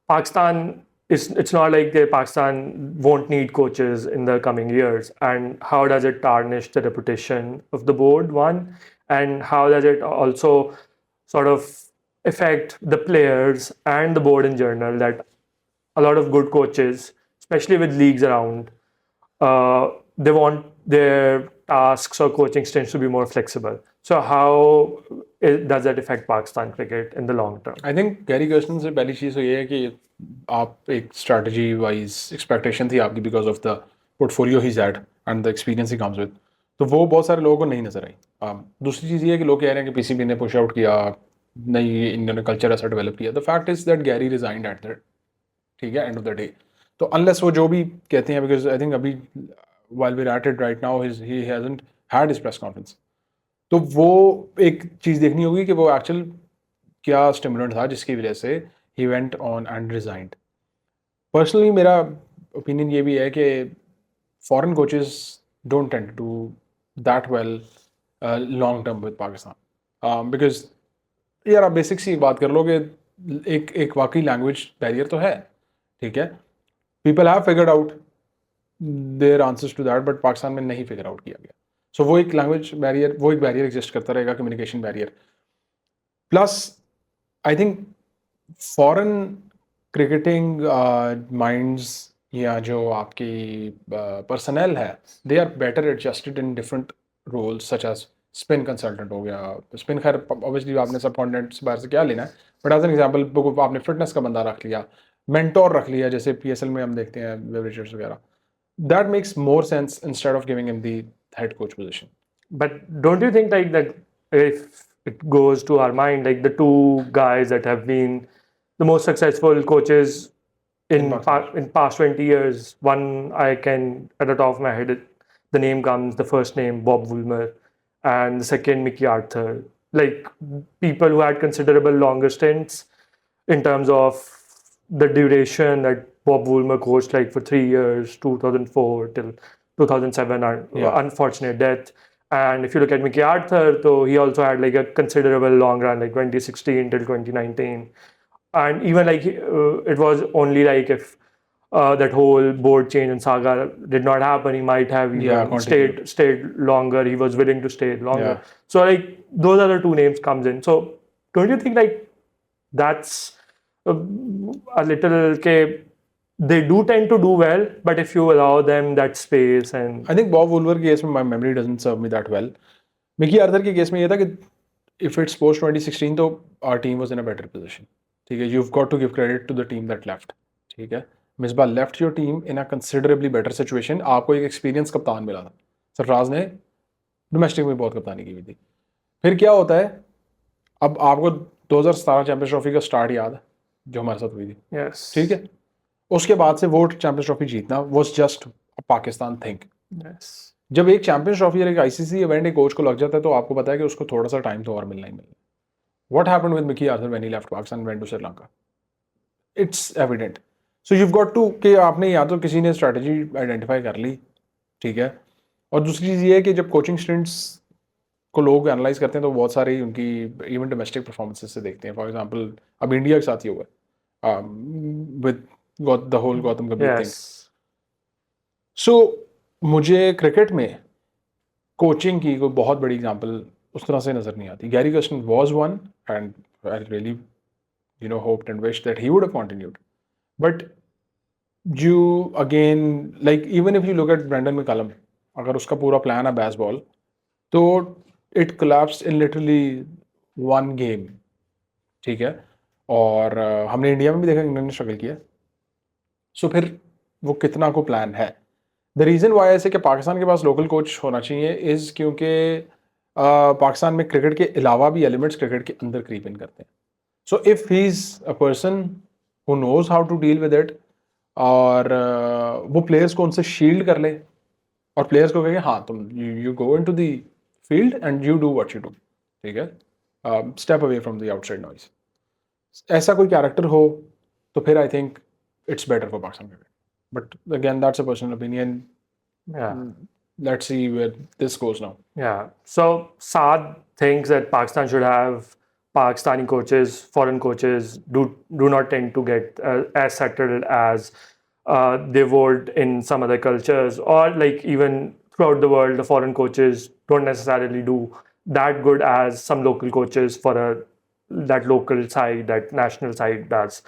Pakistan it's not like Pakistan won't need coaches in the coming years. And how does it tarnish the reputation of the board, one? And how does it also sort of affect the players and the board in general, that a lot of good coaches, especially with leagues around, they want their tasks or coaching stints to be more flexible. So how does that affect Pakistan cricket in the long term? I think Gary Kirsten से पहली चीज़ तो ये है कि आप एक strategy wise expectation थी आपकी because of the portfolio he had and the experience he comes with, तो वो बहुत सारे लोगों को नहीं नजर आई। दूसरी चीज़ ये है कि लोग कह रहे हैं कि पीसीबी ने पुश आउट किया, नहीं इन्होंने कल्चर ऐसा डेवलप किया। The fact is that Gary resigned at that, ठीक है, एंड ऑफ द डे। तो अनलेस वो जो भी कहते हैं, बिकॉज आई थिंक अभी while we're at it right now, he hasn't had his press conference, तो वो एक चीज़ देखनी होगी कि वो एक्चुअल क्या स्टिमुलेंट था जिसकी वजह से he went on and resigned. Personally मेरा ओपिनियन ये भी है कि foreign coaches don't tend to do that well long term with Pakistan, because यार आप बेसिक सी बात कर लो कि एक वाकई लैंग्वेज बैरियर तो है, ठीक है, people have figured out their answers to that, but Pakistan में नहीं फिगर आउट किया गया। सो वो एक लैंग्वेज बैरियर, वो एक बैरियर एग्जिस्ट करता रहेगा, communication barrier. Plus I think foreign cricketing minds या जो आपकी पर्सनल है, they are better adjusted in different roles such as spin consultant हो गया। स्पिन खैर ऑब्वियसली आपने सब कॉन्टेंट्स बाहर से क्या लेना है, बट एज एन एग्जाम्पल आपने फिटनेस का बंदा रख लिया, मेंटोर रख लिया, जैसे पीएसएल में हम देखते हैं बेवरेजर्स वगैरह। That makes more sense instead of giving him the head coach position. But don't you think like that if it goes to our mind, like the two guys that have been the most successful coaches in past 20 years, one I can at the top of my head, the name comes, the first name Bob Woolmer, and the second Mickey Arthur, like people who had considerable longer stints in terms of the duration that Bob Woolmer coached, like for 3 years, 2004 till 2007, unfortunate death. And if you look at Mickey Arthur, so he also had like a considerable long run, like 2016 till 2019. And even like it was only like if that whole board change in Saga did not happen, he might have stayed longer. He was willing to stay longer. So like those other two names comes in. So don't you think like that's a little they do tend to do well, but if you allow them that space? And I think Bob Woolmer के case में my memory doesn't serve me that well. Mickey Arthur के case में ये था कि if it's post 2016 तो our team was in a better position, ठीक है, you've got to give credit to the team that left, ठीक है, Misbah left your team in a considerably better situation. आपको एक एक्सपीरियंस कप्तान मिला था, सरफराज ने डोमेस्टिक में बहुत कप्तानी की हुई थी। फिर क्या होता है, अब आपको 2017 चैंपियंस ट्रॉफी का स्टार्ट याद है जो हमारे साथ हुई थी, yes, ठीक है, उसके बाद से वो चैंपियंस ट्रॉफी जीतना was just a Pakistan thing. yes. जब एक चैंपियंस ट्रॉफी या एक आईसीसी इवेंट एक कोच को लग जाता है तो आपको पता है कि उसको थोड़ा सा टाइम तो और मिलना ही मिलना। What happened with Mickey Arthur when he left Pakistan went to Sri Lanka? It's evident. So you have got to कि आपने या तो किसी ने स्ट्रैटेजी आइडेंटिफाई कर ली, ठीक है, और दूसरी चीज़ ये है कि जब कोचिंग स्टूडेंट्स को लोग एनालाइज करते हैं तो बहुत सारी उनकी इवन डोमेस्टिक परफॉर्मेंसेस से देखते हैं। फॉर एग्जांपल अब इंडिया के साथ ही हुआ विद द होल गौतम गंभीर थिंग। सो मुझे क्रिकेट में कोचिंग की कोई बहुत बड़ी एग्जांपल उस तरह से नज़र नहीं आती। Gary Kirsten was one and I really hoped and wish that he would have continued, but you again, like even if you look at Brandon McCullum, अगर उसका पूरा प्लान है बेसबॉल, तो it collapsed in literally one game, ठीक है, और हमने India में भी देखा इंग्लैंड ने स्ट्रगल किया। सो फिर वो कितना को प्लान है, द रीज़न वाई ऐसे कि पाकिस्तान के पास लोकल कोच होना चाहिए इज़ क्योंकि पाकिस्तान में क्रिकेट के अलावा भी एलिमेंट्स क्रिकेट के अंदर क्रीप इन करते हैं. So if he is a person who knows how to deal with it, और वो प्लेयर्स को उनसे शील्ड कर ले, और प्लेयर्स को कहेंगे हाँ तुम you go into the field and you do what you do, ठीक है, step away from the outside noise. ऐसा कोई कैरेक्टर हो तो फिर I think it's better for Pakistan cricket. But again that's a personal opinion. Yeah. Let's see where this goes now. Yeah. So Saad thinks that Pakistan should have Pakistani coaches, foreign coaches do not tend to get as settled as they would in some other cultures, or like even throughout the world, the foreign coaches don't necessarily do that good as some local coaches for that local side, that national side does.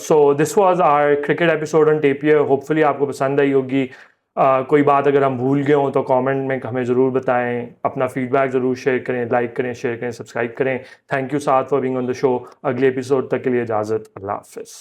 So this was our cricket episode on Tapiyay. Hopefully आपको पसंद आई होगी. कोई बात अगर हम भूल गए हों तो कमेंट में हमें ज़रूर बताएं. अपना फीडबैक ज़रूर शेयर करें, लाइक करें, शेयर करें, सब्सक्राइब करें. Thank you Saad for being on the show. अगले एपिसोड तक के लिए इजाज़त. अल्लाह हाफ़िज़.